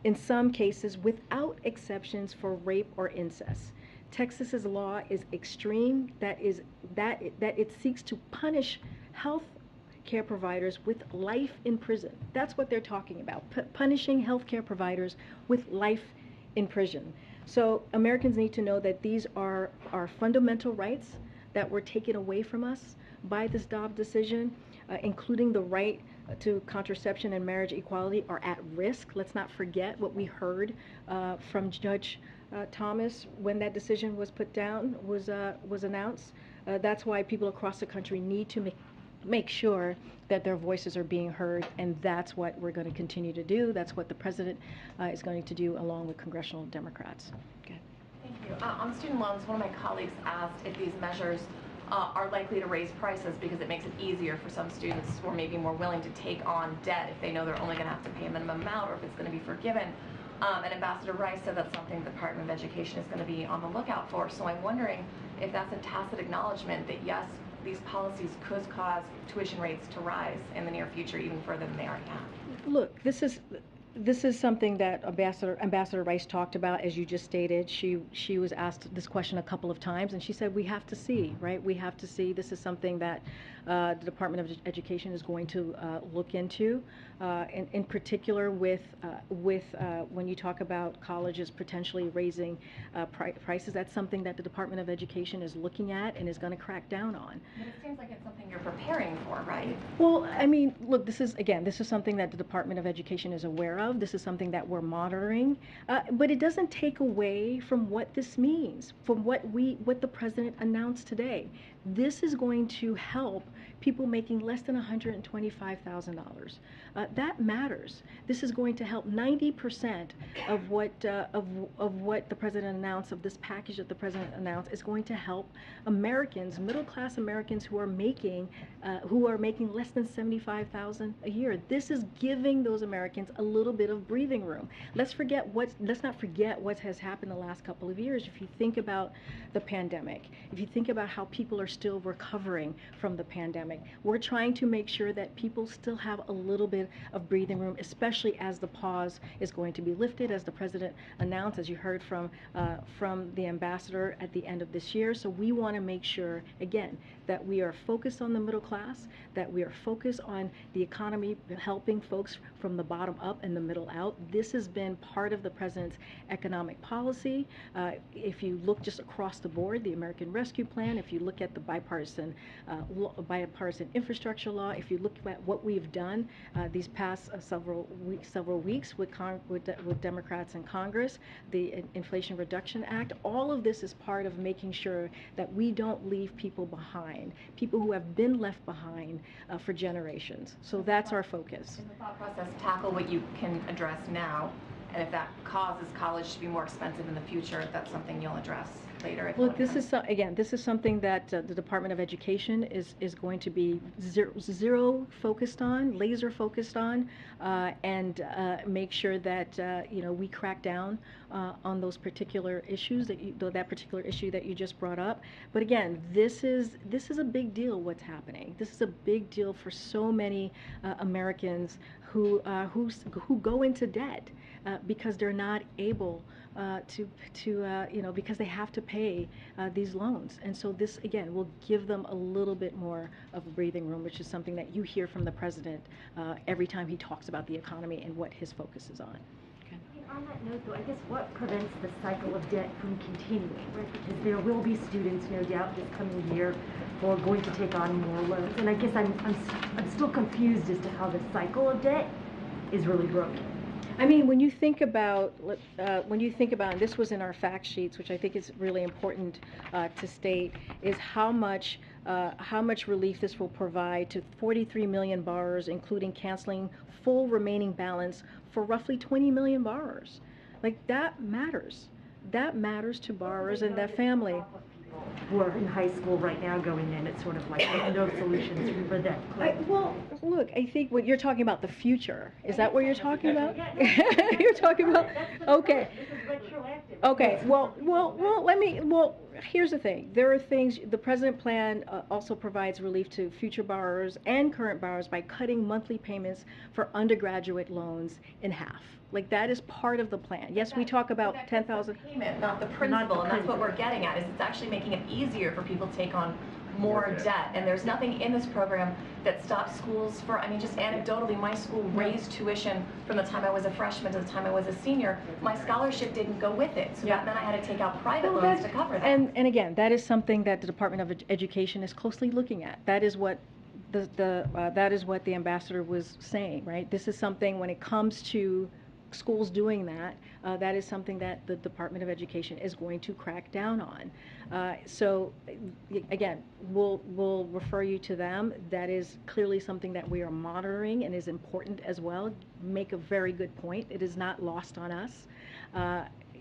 in some cases without exceptions for rape or incest. Texas's law is extreme, that it seeks to punish health care providers with life in prison. That's what they're talking about, punishing healthcare providers with life in prison. So Americans need to know that these are our fundamental rights that were taken away from us by this Dobbs decision, including the right to contraception and marriage equality are at risk. Let's not forget what we heard from Judge Thomas when that decision was put down, was announced. That's why people across the country need to make sure that their voices are being heard, and that's what we're going to continue to do. That's what the president is going to do along with congressional Democrats. Okay. Thank you. On student loans, one of my colleagues asked if these measures are likely to raise prices because it makes it easier for some students who are maybe more willing to take on debt if they know they're only going to have to pay a minimum amount or if it's going to be forgiven. And Ambassador Rice said that's something the Department of Education is going to be on the lookout for. So I'm wondering if that's a tacit acknowledgement that yes, these policies could cause tuition rates to rise in the near future even further than they already have. Look, this is something that Ambassador Rice talked about, as you just stated. She was asked this question a couple of times, and she said we have to see, right? We have to see. This is something that the Department of Education is going to look into, in particular with when you talk about colleges potentially raising prices. That's something that the Department of Education is looking at and is going to crack down on. But it seems like it's something you're preparing for, right? Well, I mean, look, this is something that the Department of Education is aware of. This is something that we're monitoring, but it doesn't take away from what this means, from what the president announced today. This is going to help people making less than $125,000. That matters. This is going to help 90% of what the president announced, of this package that the president announced, is going to help Americans, middle-class Americans who are making less than $75,000 a year. This is giving those Americans a little bit of breathing room. Let's not forget what has happened the last couple of years. If you think about the pandemic, if you think about how people are still recovering from the pandemic, we're trying to make sure that people still have a little bit of breathing room, especially as the pause is going to be lifted, as the president announced, as you heard from the ambassador at the end of this year. So we want to make sure, again, that we are focused on the middle class, that we are focused on the economy, helping folks from the bottom up and the middle out. This has been part of the president's economic policy. If you look just across the board, the American Rescue Plan, if you look at the bipartisan infrastructure law, if you look at what we've done these past several weeks with Democrats in Congress, the Inflation Reduction Act, all of this is part of making sure that we don't leave people behind, people who have been left behind for generations. So that's our focus. In the thought process, tackle what you can address now, and if that causes college to be more expensive in the future, that's something you'll address later. Look, this is something that the Department of Education is going to be zero focused on, laser focused on, and make sure that we crack down on those particular issues that particular issue that you just brought up. But again, this is a big deal. What's happening? This is a big deal for so many Americans who go into debt because they're not able because they have to pay these loans. And so this, again, will give them a little bit more of a breathing room, which is something that you hear from the president every time he talks about the economy and what his focus is on. Okay. On that note, though, I guess what prevents the cycle of debt from continuing, right? Because there will be students, no doubt, this coming year who are going to take on more loans. And I guess I'm still confused as to how the cycle of debt is really broken. I mean, when you think about, and this was in our fact sheets, which I think is really important to state, is how much relief this will provide to 43 million borrowers, including canceling full remaining balance for roughly 20 million borrowers. Like, that matters. That matters to borrowers and their family. Who are in high school right now going in, it's sort of like no solutions for them. Well, look, I think what you're talking about, the future. Is that what you're talking about? You're talking about, okay. Okay, well, here's the thing. There are things, the President plan also provides relief to future borrowers and current borrowers by cutting monthly payments for undergraduate loans in half. Like, that is part of the plan. Yes, we talk about 10,000. Payment, not the principal, and that's what we're getting at, is it's actually making it easier for people to take on more debt. And there's nothing in this program that stops schools for, I mean, just anecdotally, my school raised tuition from the time I was a freshman to the time I was a senior. My scholarship didn't go with it, so that meant I had to take out private loans to cover that. And again, that is something that the Department of Education is closely looking at. That is what that is what the ambassador was saying, right? This is something, when it comes to schools doing that, that is something that the Department of Education is going to crack down on. So again, we'll refer you to them. That is clearly something that we are monitoring and is important as well. Make a very good point. It is not lost on us.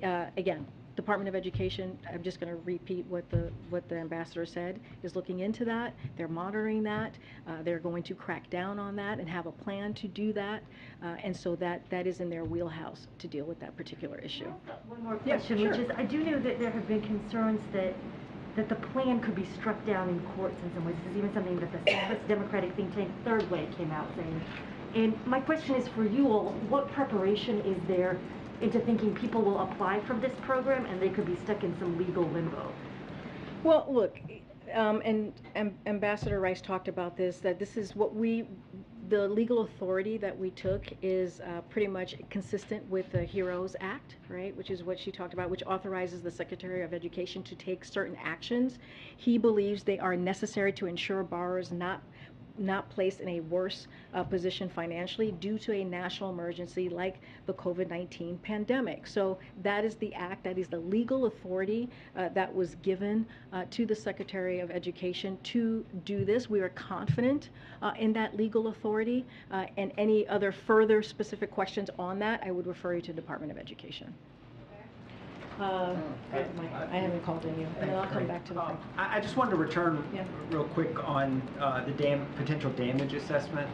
Again, Department of Education, I'm just going to repeat what the ambassador said, is looking into that. They're monitoring that. They're going to crack down on that and have a plan to do that. And so that is in their wheelhouse to deal with that particular issue. One more question, which is, I do know that there have been concerns that the plan could be struck down in courts in some ways. This is even something that the Democratic think tank Third Way came out saying. And my question is for you all, what preparation is there into thinking people will apply for this program and they could be stuck in some legal limbo? Well, look, and Ambassador Rice talked about this, that this is what the legal authority that we took is pretty much consistent with the HEROES Act, right, which is what she talked about, which authorizes the Secretary of Education to take certain actions. He believes they are necessary to ensure borrowers not placed in a worse position financially due to a national emergency like the COVID-19 pandemic. So that is the act, that is the legal authority that was given to the Secretary of Education to do this. We are confident in that legal authority, and any other further specific questions on that, I would refer you to the Department of Education. I haven't called on you, and then I'll come back to the thing. I just wanted to return real quick on the potential damage assessment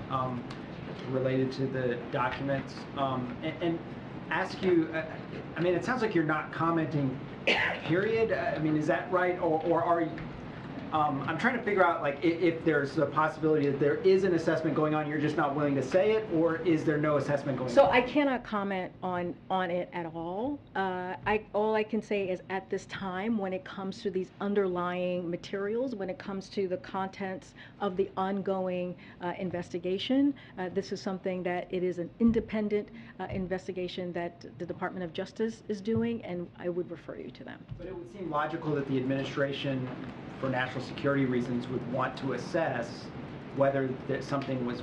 related to the documents, and ask you, I mean, it sounds like you're not commenting, period. I mean, is that right, or are you? I'm trying to figure out, like, if there's a possibility that there is an assessment going on, you're just not willing to say it, or is there no assessment going on? So I cannot comment on it at all. All I can say is at this time, when it comes to these underlying materials, when it comes to the contents of the ongoing investigation, this is something that it is an independent investigation that the Department of Justice is doing, and I would refer you to them. But it would seem logical that the administration, for national security reasons, would want to assess whether that something was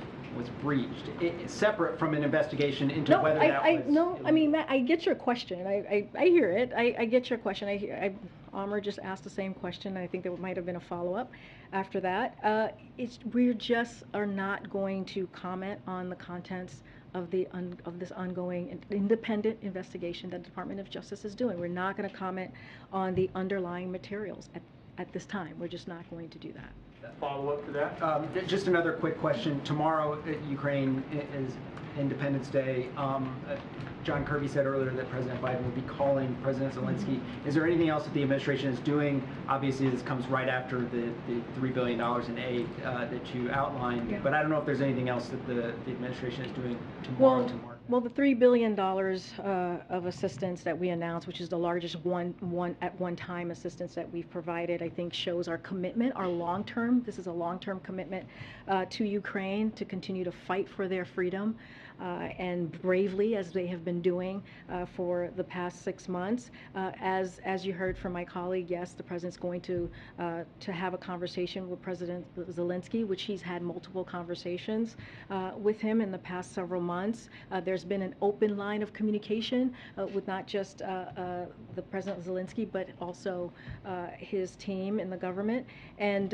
breached, separate from an investigation into whether that was. No, I mean, Matt, I get your question. I hear it. I get your question. Amr just asked the same question. I think there might have been a follow-up after that. We just are not going to comment on the contents of this ongoing independent investigation that the Department of Justice is doing. We're not going to comment on the underlying materials at this time. We're just not going to do that. Follow up to that? Just another quick question. Tomorrow, Ukraine is Independence Day. John Kirby said earlier that President Biden will be calling President Zelensky. Is there anything else that the administration is doing? Obviously, this comes right after the $3 billion in aid that you outlined. But I don't know if there's anything else that the administration is doing tomorrow. Well, the $3 billion of assistance that we announced, which is the largest one-time assistance that we've provided, I think shows our commitment, our long-term. This is a long-term commitment to Ukraine to continue to fight for their freedom. And bravely, as they have been doing for the past 6 months. As you heard from my colleague, yes, the president's going to have a conversation with President Zelensky, which he's had multiple conversations with him in the past several months. There's been an open line of communication with not just the President Zelensky, but also his team in the government. And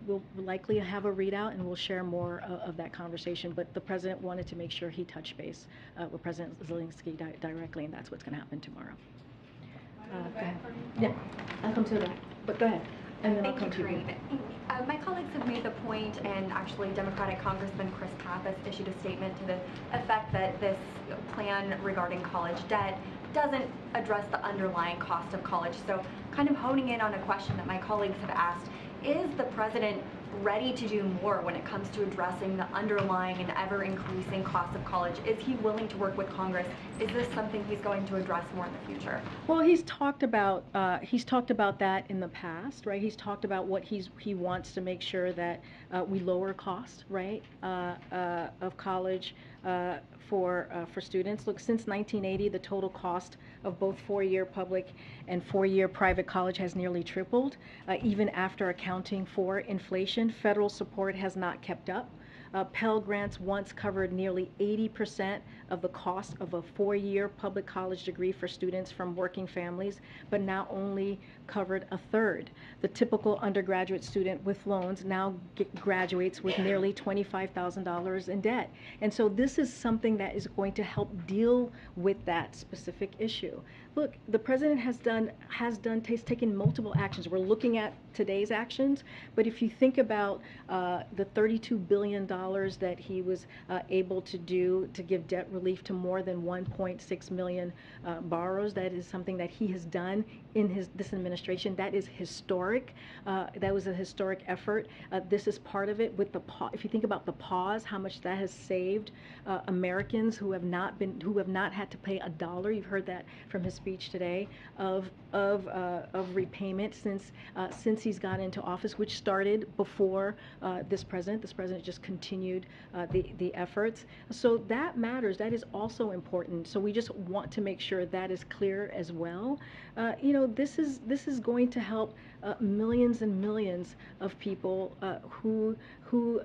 we'll likely have a readout, and we'll share more of that conversation. But the president wanted to make sure he touched base with President Zelensky directly, and that's what's going to happen tomorrow. Go ahead. Yeah, I'll come to the back, but go ahead. And then I'll come to you. My colleagues have made the point, and actually Democratic Congressman Chris Pappas issued a statement to the effect that this plan regarding college debt doesn't address the underlying cost of college. So kind of honing in on a question that my colleagues have asked, is the president ready to do more when it comes to addressing the underlying and ever-increasing cost of college? Is he willing to work with Congress? Is this something he's going to address more in the future? Well, he's talked about that in the past, right? He's talked about what he wants to make sure that we lower costs, right, of college for students. Look, since 1980, the total cost of both four-year public and four-year private college has nearly tripled, even after accounting for inflation. Federal support has not kept up. Pell Grants once covered nearly 80% of the cost of a four-year public college degree for students from working families, but now only covered a third. The typical undergraduate student with loans now graduates with nearly $25,000 in debt. And so this is something that is going to help deal with that specific issue. Look, the president has taken multiple actions. We're looking at today's actions, but if you think about the $32 billion that he was able to do to give debt relief to more than 1.6 million borrowers, that is something that he has done in this administration. That is historic. That was a historic effort. This is part of it. With the if you think about the pause, how much that has saved Americans who have not had to pay a dollar. You've heard that from his speech today of repayment since he's got into office, which started before this president. This president just continued the efforts. So that matters. That is also important. So we just want to make sure that is clear as well. You know, this is going to help millions and millions of people who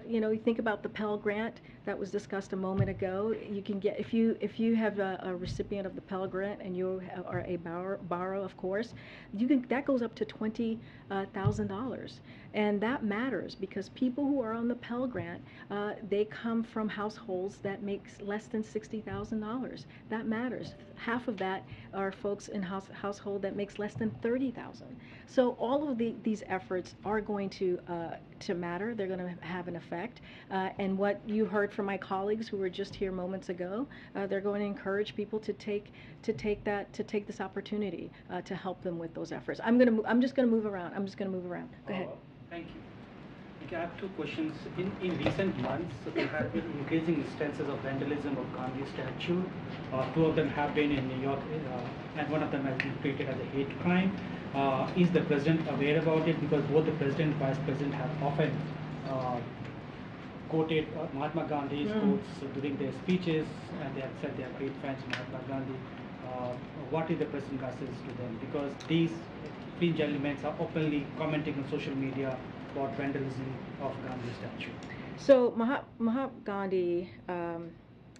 you think about the Pell Grant that was discussed a moment ago. You can get, if you have a recipient of the Pell Grant and you are a borrower, of course, that goes up to $20,000, and that matters because people who are on the Pell Grant, they come from households that makes less than $60,000. That matters. Half of that are folks in household that makes less than $30,000. So all of these efforts are going to matter. They're going to have an effect. And what you heard from my colleagues who were just here moments ago, they're going to encourage people to take this opportunity to help them with those efforts. I'm just going to move around. Go ahead. Thank you. Okay, I have two questions. In recent months, there have been increasing instances of vandalism of Gandhi statue. Two of them have been in New York, and one of them has been treated as a hate crime. Is the president aware about it? Because both the president and vice president have often quoted Mahatma Gandhi's quotes during their speeches, and they have said they are great fans of Mahatma Gandhi. What is the president's message to them? Because these fringe elements are openly commenting on social media about vandalism of Gandhi statue. So Mahatma Gandhi,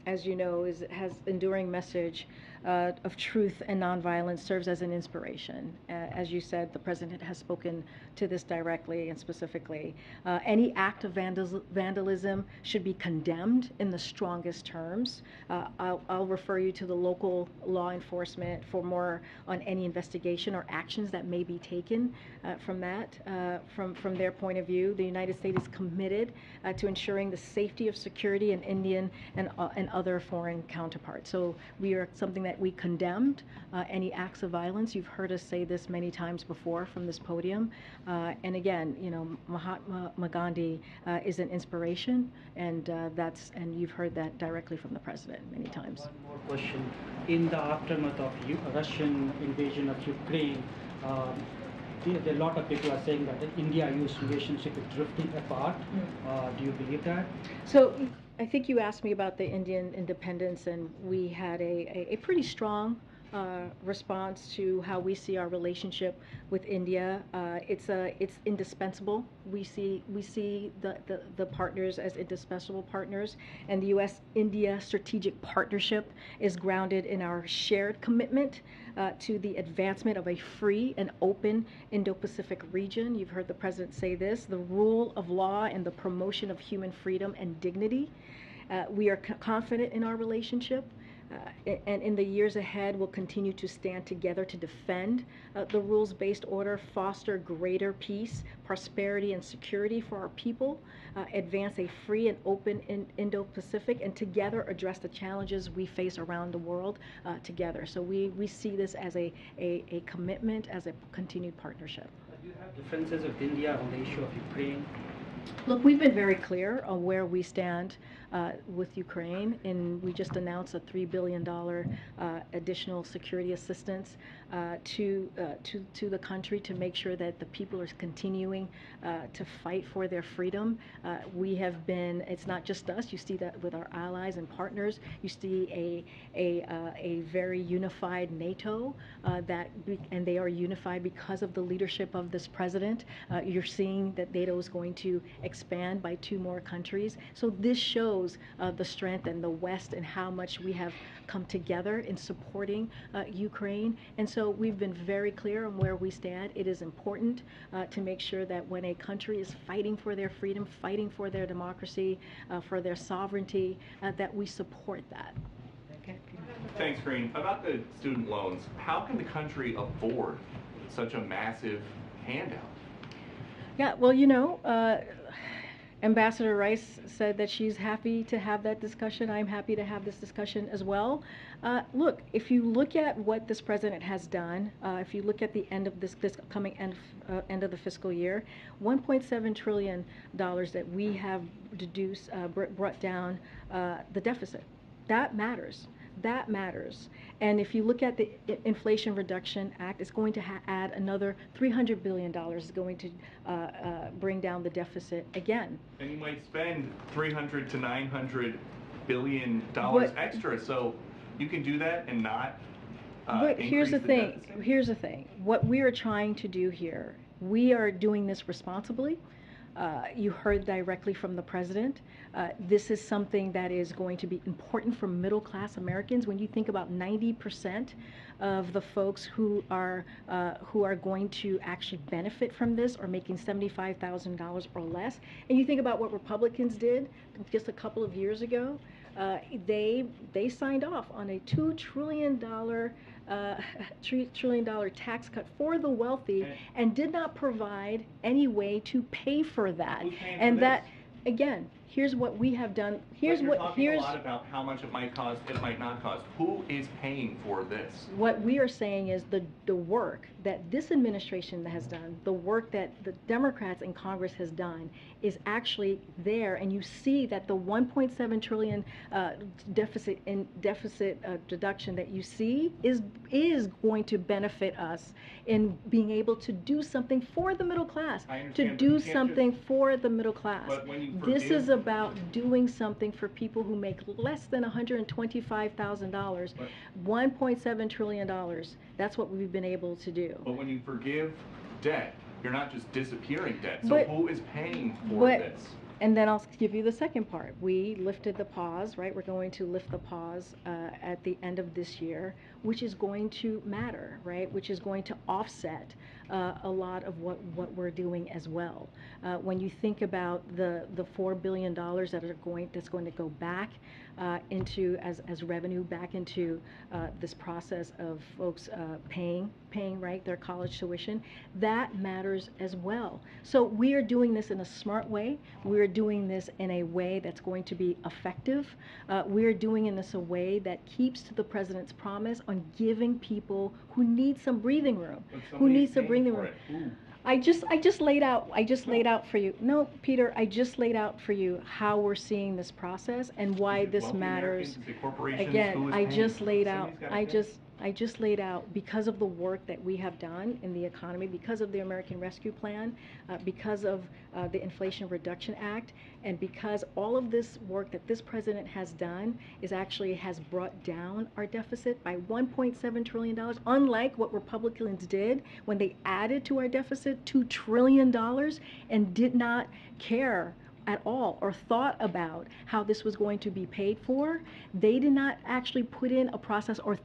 as you know, has enduring message of truth and nonviolence, serves as an inspiration. As you said, the president has spoken to this directly and specifically. Any act of vandalism should be condemned in the strongest terms. I'll refer you to the local law enforcement for more on any investigation or actions that may be taken from their point of view. The United States is committed to ensuring the safety of security in Indian and other foreign counterparts. So we are something that we condemned any acts of violence. You've heard us say this many times before from this podium. And again, Mahatma Gandhi is an inspiration, and you've heard that directly from the president many times. One more question. In the aftermath of Russian invasion of Ukraine, a lot of people are saying that the India-US relationship is drifting apart. Do you believe that? So I think you asked me about the Indian independence, and we had a pretty strong response to how we see our relationship with India. It's indispensable. We see the partners as indispensable partners, and the U.S.-India strategic partnership is grounded in our shared commitment to the advancement of a free and open Indo-Pacific region. You've heard the president say this: the rule of law and the promotion of human freedom and dignity. We are confident in our relationship. And in the years ahead, we'll continue to stand together to defend the rules-based order, foster greater peace, prosperity, and security for our people, advance a free and open Indo-Pacific, and together address the challenges we face around the world together. So we see this as a commitment, as a continued partnership. Do you have differences with India on the issue of Ukraine? Look, we've been very clear on where we stand with Ukraine, and we just announced a $3 billion additional security assistance to the country to make sure that the people are continuing to fight for their freedom. We have been, it's not just us, you see that with our allies and partners. You see a very unified NATO, and they are unified because of the leadership of this president. You're seeing that NATO is going to expand by 2 more countries. So this shows the strength and the West and how much we have come together in supporting Ukraine. And so we've been very clear on where we stand. It is important to make sure that when a country is fighting for their freedom, fighting for their democracy, for their sovereignty, that we support that. Okay. Thanks, Karine. About the student loans, how can the country afford such a massive handout? Yeah, well, Ambassador Rice said that she's happy to have that discussion. I'm happy to have this discussion as well. Look, if you look at what this president has done, if you look at the end of this coming end of the fiscal year, $1.7 trillion that we have brought down the deficit. That matters. That matters. And if you look at the Inflation Reduction Act, it's going to add another $300 billion. It's going to bring down the deficit again. And you might spend $300 to $900 billion extra. So you can do that and not but here's the thing. Here's the thing. What we are trying to do here, We are doing this responsibly. You heard directly from the president. This is something that is going to be important for middle-class Americans. When you think about 90% of the folks who are going to actually benefit from this are making $75,000 or less, and you think about what Republicans did just a couple of years ago, they signed off on a $2 trillion tax cut for the wealthy and did not provide any way to pay for that. And that, again, here's what we have done. Here's a lot about how much it might cost, it might not cost. Who is paying for this? What we are saying is the work that this administration has done, the work that the Democrats in Congress has done, is actually there, and you see that the 1.7 trillion deficit deduction that you see is going to benefit us in being able to do something for the middle class, to do something for the middle class. This is about doing something for people who make less than $125,000, $1.7 trillion. That's what we've been able to do. But when you forgive debt, you're not just disappearing debt. So who is paying for this? And then I'll give you the second part. We lifted the pause, right? We're going to lift the pause at the end of this year, which is going to matter, right? Which is going to offset a lot of what we're doing as well. When you think about the $4 billion that's going to go back into as revenue back into this process of folks paying right their college tuition, that matters as well. So we are doing this in a smart way. We're doing this in a way that's going to be effective. We're doing in this a way that keeps to the president's promise on giving people who need some breathing room, who need some breathing room. I just laid out for you. No, Peter, I just laid out for you how we're seeing this process and why this matters. Again, I just laid out because of the work that we have done in the economy, because of the American Rescue Plan, because of the Inflation Reduction Act, and because all of this work that this president has done has brought down our deficit by $1.7 trillion, unlike what Republicans did when they added to our deficit $2 trillion and did not care at all or thought about how this was going to be paid for. They did not actually put in a process or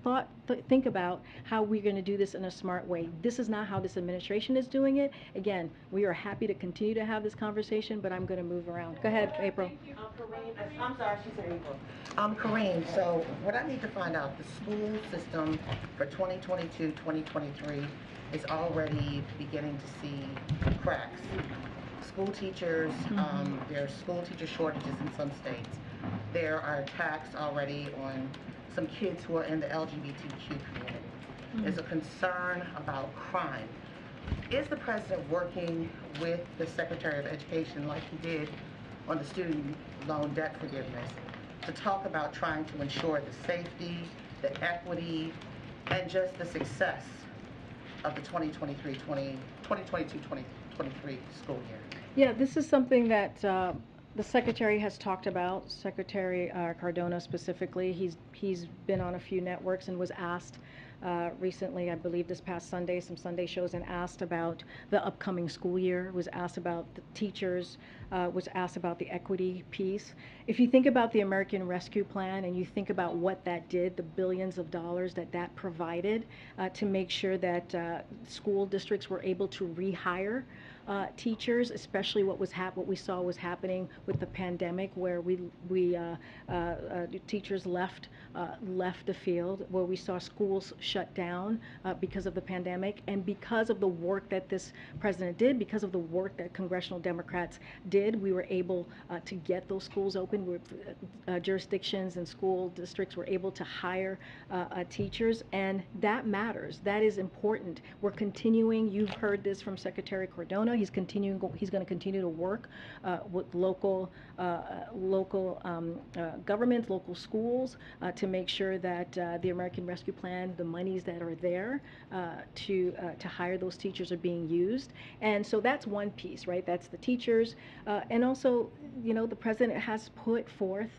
think about how we're going to do this in a smart way. This is not how this administration is doing it. Again, we are happy to continue to have this conversation, but I'm going to move around. Go ahead, April. Karine, I'm sorry, she said April. Karine, so what I need to find out, the school system for 2022-2023 is already beginning to see cracks. School teachers, there are school teacher shortages in some states. There are attacks already on some kids who are in the LGBTQ community. There's a concern about crime. Is the president working with the Secretary of Education like he did on the student loan debt forgiveness to talk about trying to ensure the safety, the equity, and just the success of the 2022-2023 school year? Yeah, this is something that the Secretary has talked about, Secretary Cardona specifically. He's been on a few networks and was asked recently, I believe this past Sunday, some Sunday shows, and asked about the upcoming school year, was asked about the teachers, was asked about the equity piece. If you think about the American Rescue Plan and you think about what that did, the billions of dollars that provided to make sure that school districts were able to rehire teachers, especially what we saw was happening with the pandemic, where teachers left the field, where we saw schools shut down because of the pandemic, and because of the work that this president did, because of the work that congressional Democrats did, we were able to get those schools open. Jurisdictions and school districts were able to hire teachers, and that matters. That is important. We're continuing. You've heard this from Secretary Cardona. He's going to continue to work with local governments, local schools, to make sure that the American Rescue Plan, the monies that are there to hire those teachers are being used. And so that's one piece, right? That's the teachers. And also, the president has put forth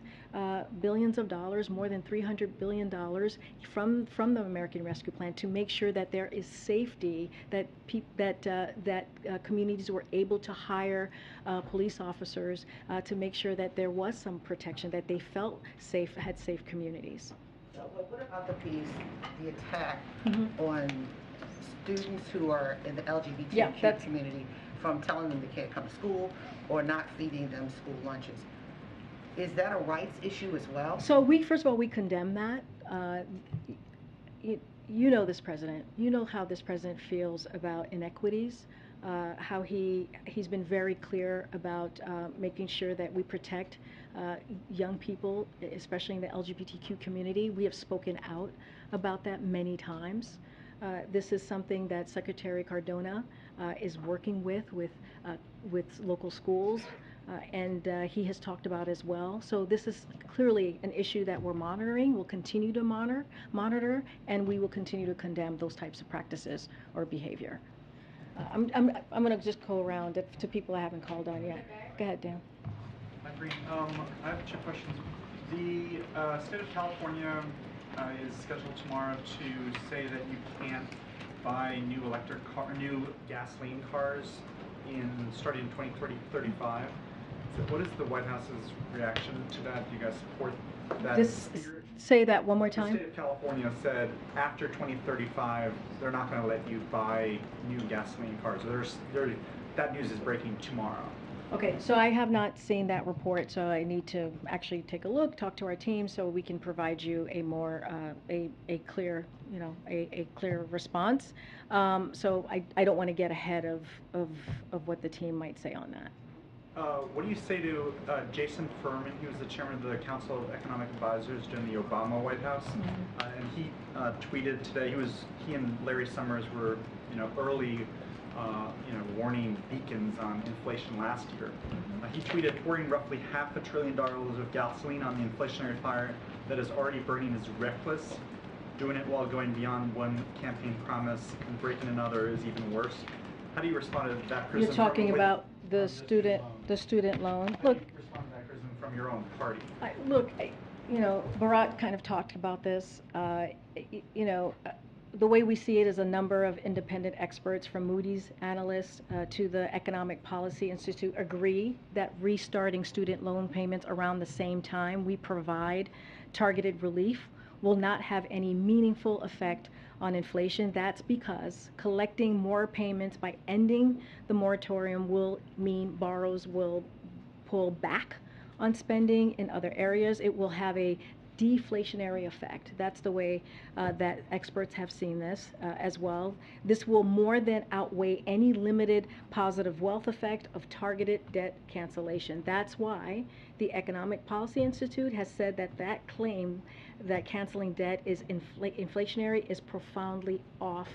billions of dollars, more than $300 billion from the American Rescue Plan to make sure that there is safety, that communities were able to hire police officers to make sure that there was some protection, that they felt safe, had safe communities. So, what about the piece, the attack on students who are in the LGBTQ community from telling them they can't come to school or not feeding them school lunches? Is that a rights issue as well? So first of all, we condemn that. You know this president. You know how this president feels about inequities, how he's been very clear about making sure that we protect young people, especially in the LGBTQ community. We have spoken out about that many times. This is something that Secretary Cardona is working with local schools, and he has talked about as well. So this is clearly an issue that we're monitoring. We'll continue to monitor, and we will continue to condemn those types of practices or behavior. I'm going to just go around to people I haven't called on yet. Go ahead, Dan. Hi, Karine. I have two questions. The state of California is scheduled tomorrow to say that you can't buy new gasoline cars starting in 2035. So what is the White House's reaction to that? Do you guys support that? Say that one more time. The state of California said after 2035 they're not going to let you buy new gasoline cars. That news is breaking tomorrow. Okay, so I have not seen that report, so I need to actually take a look, talk to our team, so we can provide you a more a clear, a clear response. So I don't want to get ahead of what the team might say on that. What do you say to Jason Furman? He was the chairman of the Council of Economic Advisors during the Obama White House, and he tweeted today. He and Larry Summers were early warning beacons on inflation last year. He tweeted, pouring roughly $500 billion of gasoline on the inflationary fire that is already burning is reckless. Doing it while going beyond one campaign promise and breaking another is even worse. How do you respond to that criticism? You're talking about the student loan. How do you respond to that criticism from your own party? Bharat kind of talked about this. The way we see it is a number of independent experts, from Moody's analysts to the Economic Policy Institute, agree that restarting student loan payments around the same time we provide targeted relief will not have any meaningful effect on inflation. That's because collecting more payments by ending the moratorium will mean borrowers will pull back on spending in other areas. It will have a deflationary effect. That's the way that experts have seen this as well. This will more than outweigh any limited positive wealth effect of targeted debt cancellation. That's why the Economic Policy Institute has said that claim that canceling debt is inflationary is profoundly off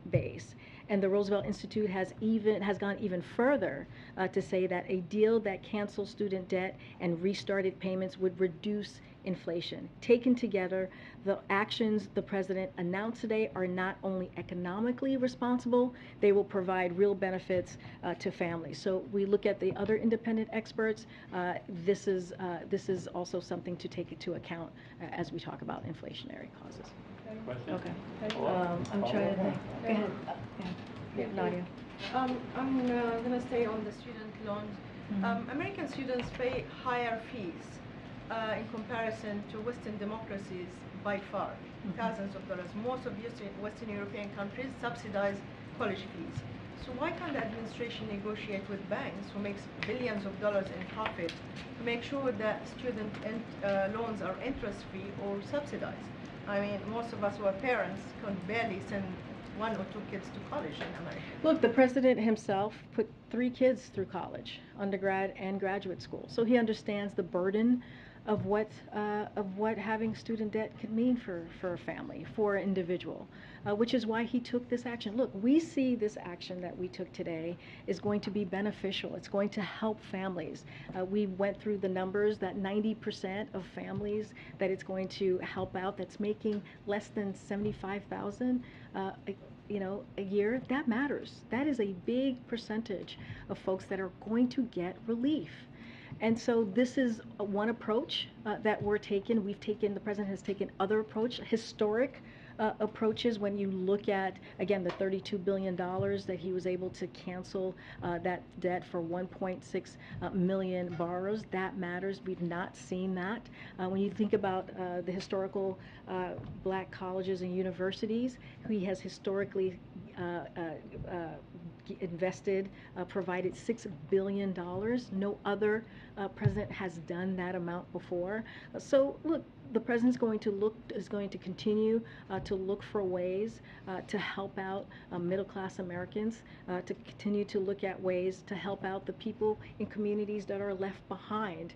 base. And the Roosevelt Institute has gone even further to say that a deal that cancels student debt and restarted payments would reduce inflation. Taken together, the actions the president announced today are not only economically responsible, they will provide real benefits to families. So we look at the other independent experts. This is also something to take into account as we talk about inflationary causes. Okay. I'm trying to think. Go ahead. Yeah, Nadia. I'm going to stay on the student loans. American students pay higher fees in comparison to Western democracies by far, thousands of dollars. Most of Western European countries subsidize college fees. So why can't the administration negotiate with banks who makes billions of dollars in profit to make sure that student loans are interest-free or subsidized? I mean, most of us who are parents can barely send 1 or 2 kids to college in America. Look, the president himself put 3 kids through college, undergrad and graduate school. So he understands the burden of what having student debt could mean for a family, for an individual, which is why he took this action. Look, we see this action that we took today is going to be beneficial. It's going to help families. We went through the numbers that 90% of families that it's going to help out that's making less than $75,000 a year. That matters. That is a big percentage of folks that are going to get relief. And so this is one approach that we're taking. The president has taken other historic approaches when you look at, again, the $32 billion that he was able to cancel that debt for 1.6 million borrowers. That matters. We've not seen that. When you think about the historical black colleges and universities, he has historically invested, provided $6 billion. No other president has done that amount before. So look, the president's is going to continue to look for ways to help out middle-class Americans, to continue to look at ways to help out the people in communities that are left behind.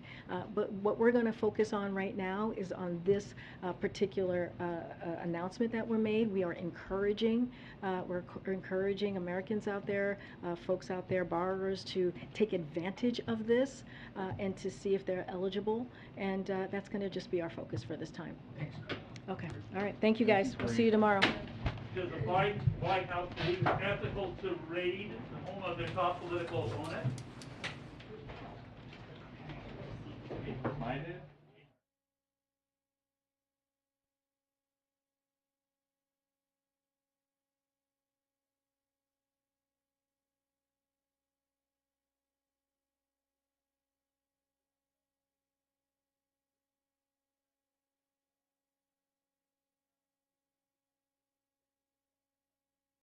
But what we're going to focus on right now is on this particular announcement that were made. We are encouraging Americans out there, folks out there, borrowers, to take advantage of this and to see if they're eligible. And that's going to just be our focus for this time. Thanks. Okay. All right. Thank you, guys. We'll see you tomorrow. Does the White House believe it's ethical to raid the home of their top political opponent?